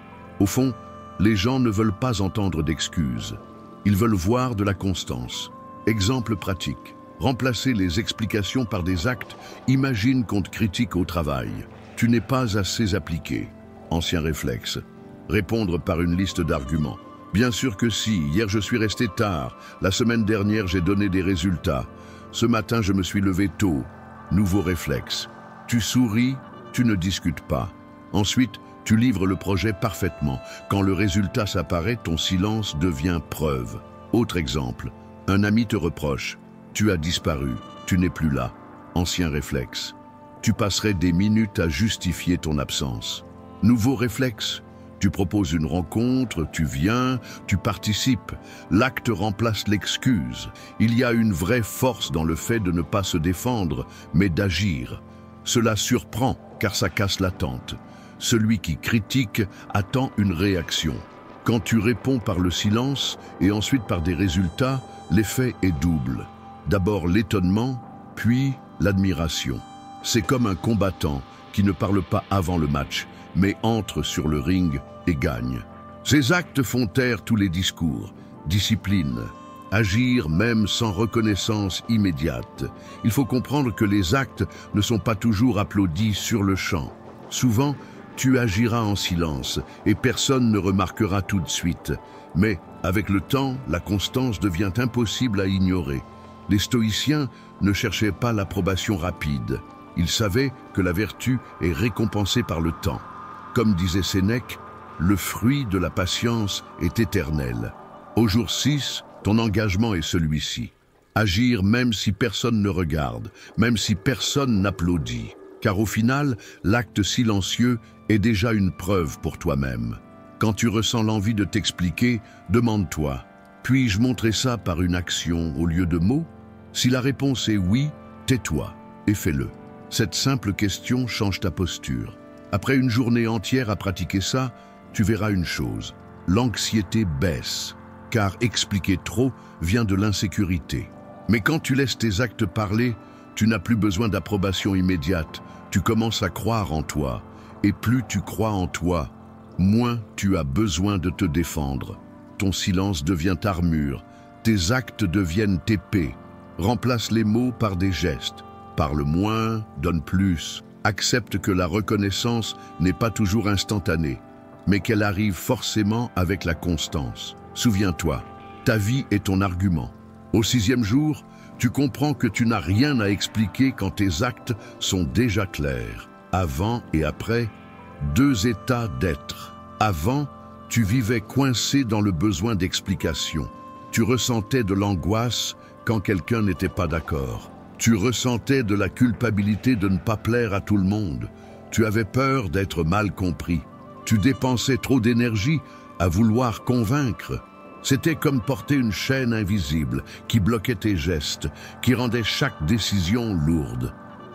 Au fond, les gens ne veulent pas entendre d'excuses. Ils veulent voir de la constance. Exemple pratique. Remplacer les explications par des actes. Imagine qu'on te critique au travail. Tu n'es pas assez appliqué. Ancien réflexe. Répondre par une liste d'arguments. Bien sûr que si, hier je suis resté tard. La semaine dernière j'ai donné des résultats. Ce matin je me suis levé tôt. Nouveau réflexe. Tu souris, tu ne discutes pas. Ensuite, tu livres le projet parfaitement. Quand le résultat s'apparaît, ton silence devient preuve. Autre exemple. Un ami te reproche. Tu as disparu, tu n'es plus là. Ancien réflexe. Tu passerais des minutes à justifier ton absence. Nouveau réflexe. Tu proposes une rencontre, tu viens, tu participes. L'acte remplace l'excuse. Il y a une vraie force dans le fait de ne pas se défendre, mais d'agir. Cela surprend, car ça casse l'attente. Celui qui critique attend une réaction. Quand tu réponds par le silence et ensuite par des résultats, l'effet est double. D'abord l'étonnement, puis l'admiration. C'est comme un combattant qui ne parle pas avant le match, mais entre sur le ring et gagne. Ces actes font taire tous les discours. Discipline. Agir même sans reconnaissance immédiate. Il faut comprendre que les actes ne sont pas toujours applaudis sur le champ. Souvent, tu agiras en silence et personne ne remarquera tout de suite. Mais avec le temps, la constance devient impossible à ignorer. Les stoïciens ne cherchaient pas l'approbation rapide. Ils savaient que la vertu est récompensée par le temps. Comme disait Sénèque, le fruit de la patience est éternel. Au jour 6, ton engagement est celui-ci. Agir même si personne ne regarde, même si personne n'applaudit. Car au final, l'acte silencieux est déjà une preuve pour toi-même. Quand tu ressens l'envie de t'expliquer, demande-toi, puis-je montrer ça par une action au lieu de mots? Si la réponse est oui, tais-toi et fais-le. Cette simple question change ta posture. Après une journée entière à pratiquer ça, tu verras une chose. L'anxiété baisse, car expliquer trop vient de l'insécurité. Mais quand tu laisses tes actes parler, tu n'as plus besoin d'approbation immédiate. Tu commences à croire en toi. Et plus tu crois en toi, moins tu as besoin de te défendre. Ton silence devient armure. Tes actes deviennent épée. Remplace les mots par des gestes. Parle moins, donne plus. Accepte que la reconnaissance n'est pas toujours instantanée, mais qu'elle arrive forcément avec la constance. Souviens-toi, ta vie est ton argument. Au 6e jour, tu comprends que tu n'as rien à expliquer quand tes actes sont déjà clairs. Avant et après, 2 états d'être. Avant, tu vivais coincé dans le besoin d'explication. Tu ressentais de l'angoisse quand quelqu'un n'était pas d'accord. Tu ressentais de la culpabilité de ne pas plaire à tout le monde. Tu avais peur d'être mal compris. Tu dépensais trop d'énergie à vouloir convaincre. C'était comme porter une chaîne invisible qui bloquait tes gestes, qui rendait chaque décision lourde.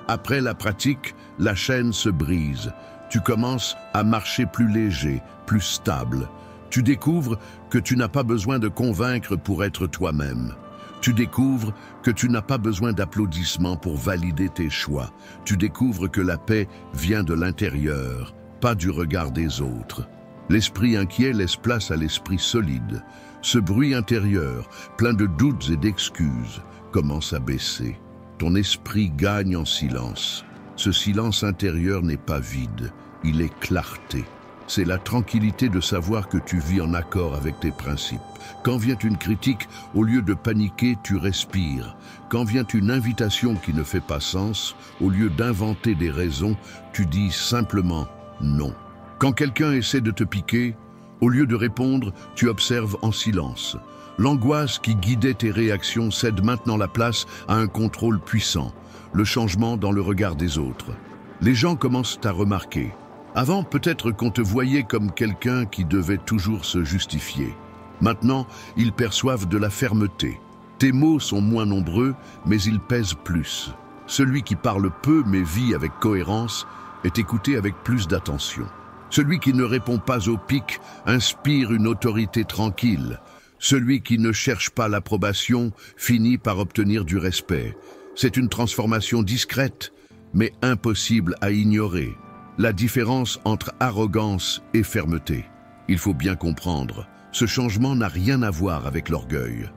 Après la pratique, la chaîne se brise. Tu commences à marcher plus léger, plus stable. Tu découvres que tu n'as pas besoin de convaincre pour être toi-même. Tu découvres que tu n'as pas besoin d'applaudissements pour valider tes choix. Tu découvres que la paix vient de l'intérieur, pas du regard des autres. L'esprit inquiet laisse place à l'esprit solide. Ce bruit intérieur, plein de doutes et d'excuses, commence à baisser. Ton esprit gagne en silence. Ce silence intérieur n'est pas vide, il est clarté. C'est la tranquillité de savoir que tu vis en accord avec tes principes. Quand vient une critique, au lieu de paniquer, tu respires. Quand vient une invitation qui ne fait pas sens, au lieu d'inventer des raisons, tu dis simplement non. Quand quelqu'un essaie de te piquer, au lieu de répondre, tu observes en silence. L'angoisse qui guidait tes réactions cède maintenant la place à un contrôle puissant, le changement dans le regard des autres. Les gens commencent à remarquer. Avant, peut-être qu'on te voyait comme quelqu'un qui devait toujours se justifier. Maintenant, ils perçoivent de la fermeté. Tes mots sont moins nombreux, mais ils pèsent plus. Celui qui parle peu mais vit avec cohérence est écouté avec plus d'attention. Celui qui ne répond pas au pic inspire une autorité tranquille. Celui qui ne cherche pas l'approbation finit par obtenir du respect. C'est une transformation discrète, mais impossible à ignorer. La différence entre arrogance et fermeté. Il faut bien comprendre, ce changement n'a rien à voir avec l'orgueil.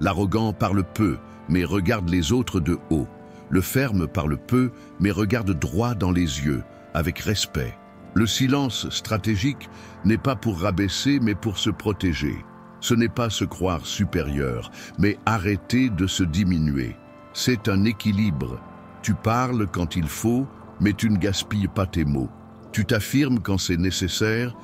L'arrogant parle peu, mais regarde les autres de haut. Le ferme parle peu, mais regarde droit dans les yeux, avec respect. Le silence stratégique n'est pas pour rabaisser, mais pour se protéger. Ce n'est pas se croire supérieur, mais arrêter de se diminuer. C'est un équilibre. Tu parles quand il faut, mais tu ne gaspilles pas tes mots. Tu t'affirmes quand c'est nécessaire,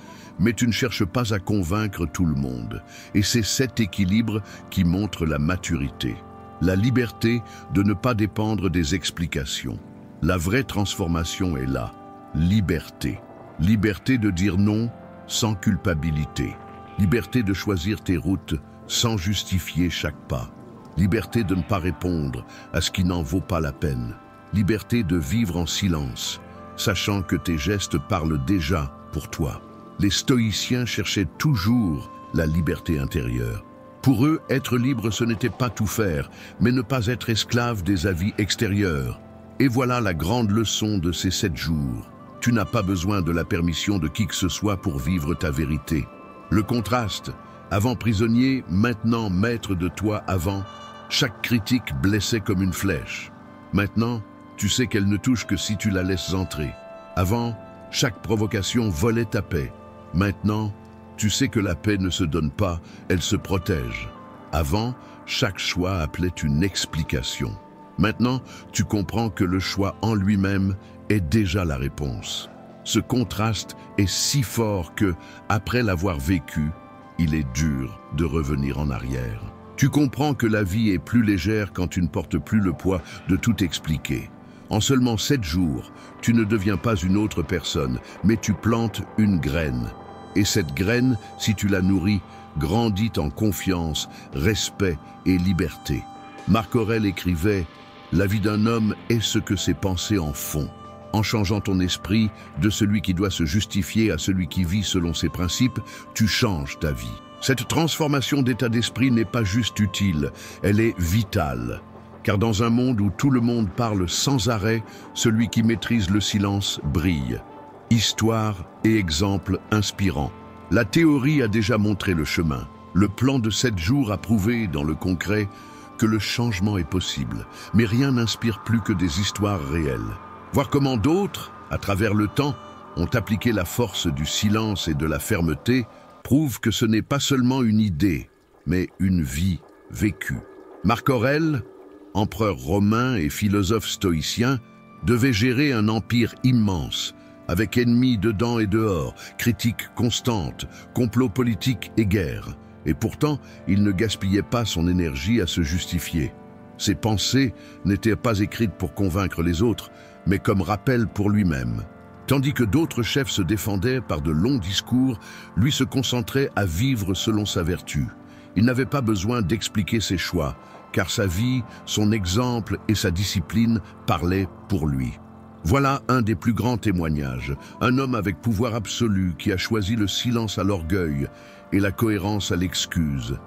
mais tu ne cherches pas à convaincre tout le monde. Et c'est cet équilibre qui montre la maturité. La liberté de ne pas dépendre des explications. La vraie transformation est là. Liberté. Liberté de dire non sans culpabilité. Liberté de choisir tes routes sans justifier chaque pas. Liberté de ne pas répondre à ce qui n'en vaut pas la peine. Liberté de vivre en silence, sachant que tes gestes parlent déjà pour toi. Les stoïciens cherchaient toujours la liberté intérieure. Pour eux, être libre, ce n'était pas tout faire, mais ne pas être esclave des avis extérieurs. Et voilà la grande leçon de ces 7 jours. Tu n'as pas besoin de la permission de qui que ce soit pour vivre ta vérité. Le contraste, avant prisonnier, maintenant maître de toi avant, chaque critique blessait comme une flèche. Maintenant, tu sais qu'elle ne touche que si tu la laisses entrer. Avant, chaque provocation volait ta paix. Maintenant, tu sais que la paix ne se donne pas, elle se protège. Avant, chaque choix appelait une explication. Maintenant, tu comprends que le choix en lui-même est déjà la réponse. Ce contraste est si fort que, après l'avoir vécu, il est dur de revenir en arrière. Tu comprends que la vie est plus légère quand tu ne portes plus le poids de tout expliquer. En seulement 7 jours, tu ne deviens pas une autre personne, mais tu plantes une graine. Et cette graine, si tu la nourris, grandit en confiance, respect et liberté. Marc Aurèle écrivait « La vie d'un homme est ce que ses pensées en font ». En changeant ton esprit de celui qui doit se justifier à celui qui vit selon ses principes, tu changes ta vie. Cette transformation d'état d'esprit n'est pas juste utile, elle est vitale. Car dans un monde où tout le monde parle sans arrêt, celui qui maîtrise le silence brille. Histoire et exemple inspirants. La théorie a déjà montré le chemin. Le plan de 7 jours a prouvé dans le concret que le changement est possible. Mais rien n'inspire plus que des histoires réelles. Voir comment d'autres, à travers le temps, ont appliqué la force du silence et de la fermeté prouve que ce n'est pas seulement une idée, mais une vie vécue. Marc Aurèle, empereur romain et philosophe stoïcien, devait gérer un empire immense, avec ennemis dedans et dehors, critiques constantes, complots politiques et guerres. Et pourtant, il ne gaspillait pas son énergie à se justifier. Ses pensées n'étaient pas écrites pour convaincre les autres, mais comme rappel pour lui-même. Tandis que d'autres chefs se défendaient par de longs discours, lui se concentrait à vivre selon sa vertu. Il n'avait pas besoin d'expliquer ses choix, car sa vie, son exemple et sa discipline parlaient pour lui. Voilà un des plus grands témoignages, un homme avec pouvoir absolu qui a choisi le silence à l'orgueil et la cohérence à l'excuse.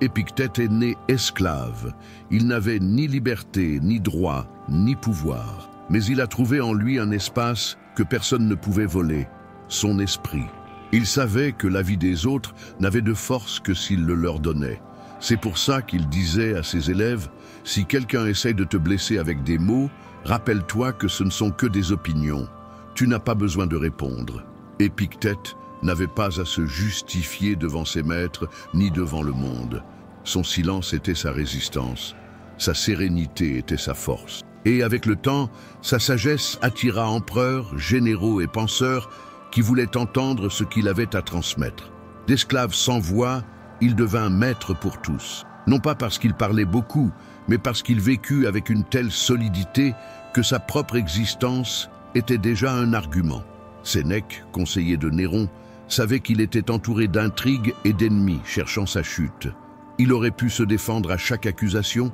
Épictète est né esclave. Il n'avait ni liberté, ni droit, ni pouvoir. Mais il a trouvé en lui un espace que personne ne pouvait voler, son esprit. Il savait que la vie des autres n'avait de force que s'il le leur donnait. C'est pour ça qu'il disait à ses élèves, « Si quelqu'un essaie de te blesser avec des mots, rappelle-toi que ce ne sont que des opinions. Tu n'as pas besoin de répondre. » Épictète n'avait pas à se justifier devant ses maîtres ni devant le monde. Son silence était sa résistance, sa sérénité était sa force. Et avec le temps, sa sagesse attira empereurs, généraux et penseurs qui voulaient entendre ce qu'il avait à transmettre. D'esclave sans voix, il devint maître pour tous. Non pas parce qu'il parlait beaucoup, mais parce qu'il vécut avec une telle solidité que sa propre existence était déjà un argument. Sénèque, conseiller de Néron, savait qu'il était entouré d'intrigues et d'ennemis cherchant sa chute. Il aurait pu se défendre à chaque accusation,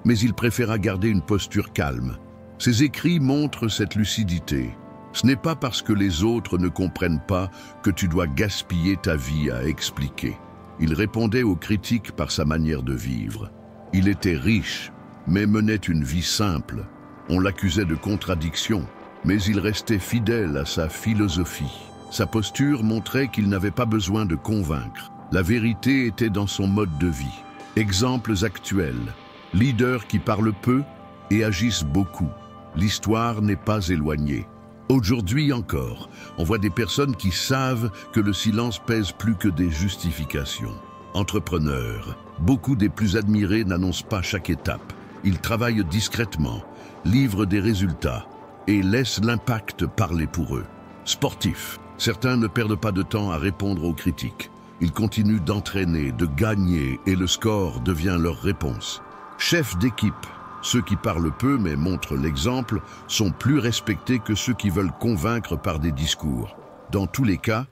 mais il préféra garder une posture calme. Ses écrits montrent cette lucidité. Ce n'est pas parce que les autres ne comprennent pas que tu dois gaspiller ta vie à expliquer. Il répondait aux critiques par sa manière de vivre. Il était riche, mais menait une vie simple. On l'accusait de contradiction, mais il restait fidèle à sa philosophie. Sa posture montrait qu'il n'avait pas besoin de convaincre. La vérité était dans son mode de vie. Exemples actuels. Leaders qui parlent peu et agissent beaucoup. L'histoire n'est pas éloignée. Aujourd'hui encore, on voit des personnes qui savent que le silence pèse plus que des justifications. Entrepreneurs, beaucoup des plus admirés n'annoncent pas chaque étape. Ils travaillent discrètement, livrent des résultats et laissent l'impact parler pour eux. Sportifs, certains ne perdent pas de temps à répondre aux critiques. Ils continuent d'entraîner, de gagner et le score devient leur réponse. Chefs d'équipe, ceux qui parlent peu mais montrent l'exemple sont plus respectés que ceux qui veulent convaincre par des discours. Dans tous les cas,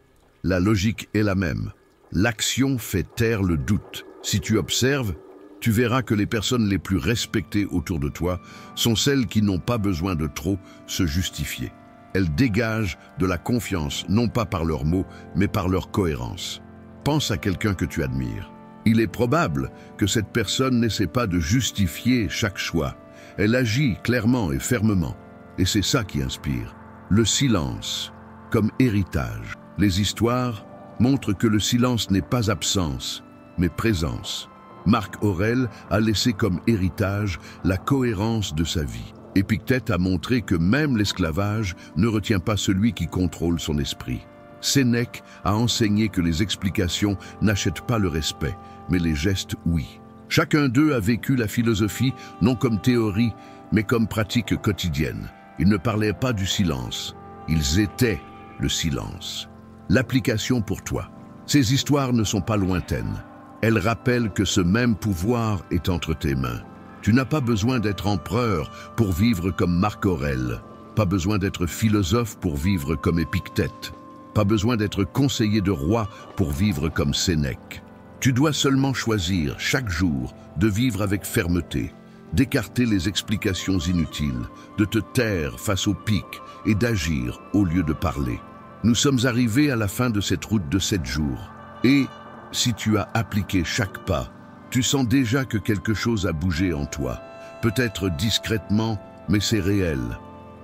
la logique est la même. L'action fait taire le doute. Si tu observes, tu verras que les personnes les plus respectées autour de toi sont celles qui n'ont pas besoin de trop se justifier. Elles dégagent de la confiance, non pas par leurs mots, mais par leur cohérence. Pense à quelqu'un que tu admires. Il est probable que cette personne n'essaie pas de justifier chaque choix. Elle agit clairement et fermement. Et c'est ça qui inspire. Le silence, comme héritage. Les histoires montrent que le silence n'est pas absence, mais présence. Marc Aurèle a laissé comme héritage la cohérence de sa vie. Épictète a montré que même l'esclavage ne retient pas celui qui contrôle son esprit. Sénèque a enseigné que les explications n'achètent pas le respect, mais les gestes, oui. Chacun d'eux a vécu la philosophie non comme théorie, mais comme pratique quotidienne. Ils ne parlaient pas du silence, ils étaient le silence. L'application pour toi. Ces histoires ne sont pas lointaines. Elles rappellent que ce même pouvoir est entre tes mains. Tu n'as pas besoin d'être empereur pour vivre comme Marc Aurèle, pas besoin d'être philosophe pour vivre comme Épictète. Pas besoin d'être conseiller de roi pour vivre comme Sénèque. Tu dois seulement choisir, chaque jour, de vivre avec fermeté, d'écarter les explications inutiles, de te taire face aux pics et d'agir au lieu de parler. Nous sommes arrivés à la fin de cette route de 7 jours. Et, si tu as appliqué chaque pas, tu sens déjà que quelque chose a bougé en toi. Peut-être discrètement, mais c'est réel.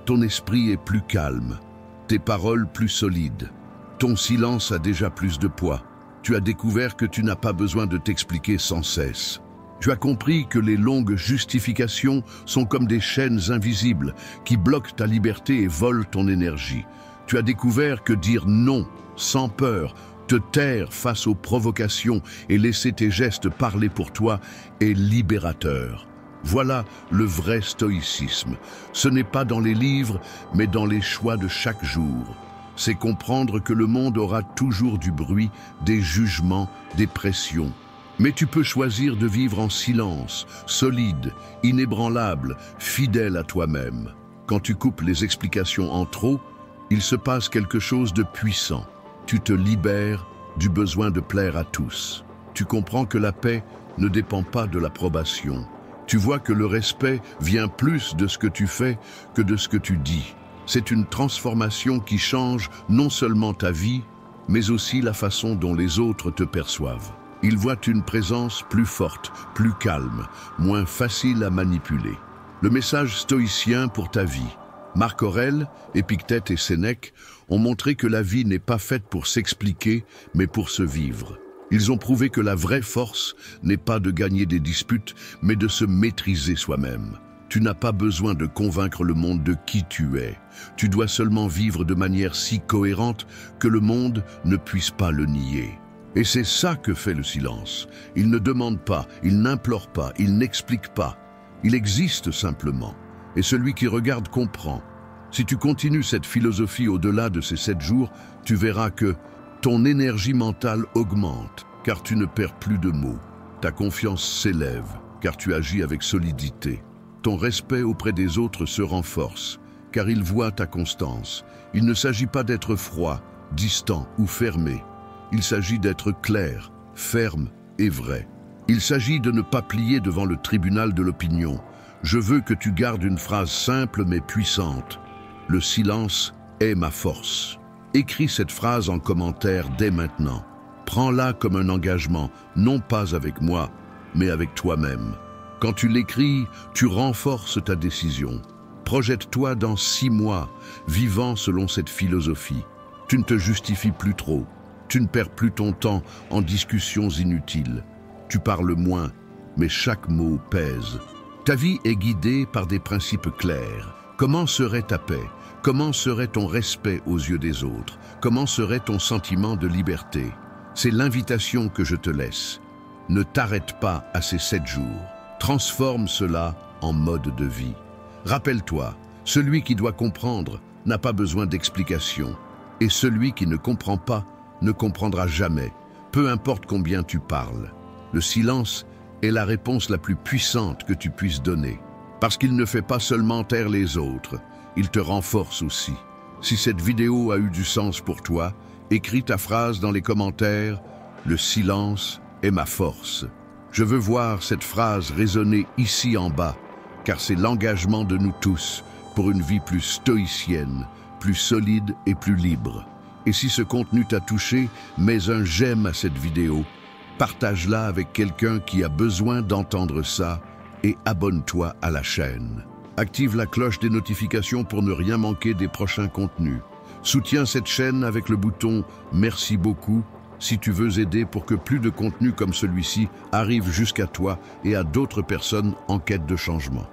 Ton esprit est plus calme, tes paroles plus solides. Ton silence a déjà plus de poids. Tu as découvert que tu n'as pas besoin de t'expliquer sans cesse. Tu as compris que les longues justifications sont comme des chaînes invisibles qui bloquent ta liberté et volent ton énergie. Tu as découvert que dire non, sans peur, te taire face aux provocations et laisser tes gestes parler pour toi est libérateur. Voilà le vrai stoïcisme. Ce n'est pas dans les livres, mais dans les choix de chaque jour. C'est comprendre que le monde aura toujours du bruit, des jugements, des pressions. Mais tu peux choisir de vivre en silence, solide, inébranlable, fidèle à toi-même. Quand tu coupes les explications en trop, il se passe quelque chose de puissant. Tu te libères du besoin de plaire à tous. tu comprends que la paix ne dépend pas de l'approbation. Tu vois que le respect vient plus de ce que tu fais que de ce que tu dis. C'est une transformation qui change non seulement ta vie, mais aussi la façon dont les autres te perçoivent. Ils voient une présence plus forte, plus calme, moins facile à manipuler. Le message stoïcien pour ta vie. Marc Aurèle, Épictète et Sénèque ont montré que la vie n'est pas faite pour s'expliquer, mais pour se vivre. Ils ont prouvé que la vraie force n'est pas de gagner des disputes, mais de se maîtriser soi-même. Tu n'as pas besoin de convaincre le monde de qui tu es. Tu dois seulement vivre de manière si cohérente que le monde ne puisse pas le nier. Et c'est ça que fait le silence. Il ne demande pas, il n'implore pas, il n'explique pas. Il existe simplement. Et celui qui regarde comprend. Si tu continues cette philosophie au-delà de ces 7 jours, tu verras que ton énergie mentale augmente, car tu ne perds plus de mots. Ta confiance s'élève, car tu agis avec solidité. Ton respect auprès des autres se renforce, car ils voient ta constance. Il ne s'agit pas d'être froid, distant ou fermé. Il s'agit d'être clair, ferme et vrai. Il s'agit de ne pas plier devant le tribunal de l'opinion. Je veux que tu gardes une phrase simple mais puissante. Le silence est ma force. Écris cette phrase en commentaire dès maintenant. Prends-la comme un engagement, non pas avec moi, mais avec toi-même. Quand tu l'écris, tu renforces ta décision. Projette-toi dans 6 mois, vivant selon cette philosophie. Tu ne te justifies plus trop. Tu ne perds plus ton temps en discussions inutiles. Tu parles moins, mais chaque mot pèse. Ta vie est guidée par des principes clairs. Comment serait ta paix? Comment serait ton respect aux yeux des autres? Comment serait ton sentiment de liberté? C'est l'invitation que je te laisse. Ne t'arrête pas à ces 7 jours. Transforme cela en mode de vie. Rappelle-toi, celui qui doit comprendre n'a pas besoin d'explication. Et celui qui ne comprend pas ne comprendra jamais, peu importe combien tu parles. Le silence est la réponse la plus puissante que tu puisses donner. Parce qu'il ne fait pas seulement taire les autres, il te renforce aussi. Si cette vidéo a eu du sens pour toi, écris ta phrase dans les commentaires « Le silence est ma force ». Je veux voir cette phrase résonner ici en bas, car c'est l'engagement de nous tous pour une vie plus stoïcienne, plus solide et plus libre. Et si ce contenu t'a touché, mets un j'aime à cette vidéo, partage-la avec quelqu'un qui a besoin d'entendre ça et abonne-toi à la chaîne. Active la cloche des notifications pour ne rien manquer des prochains contenus. Soutiens cette chaîne avec le bouton « Merci beaucoup » si tu veux aider pour que plus de contenus comme celui-ci arrivent jusqu'à toi et à d'autres personnes en quête de changement.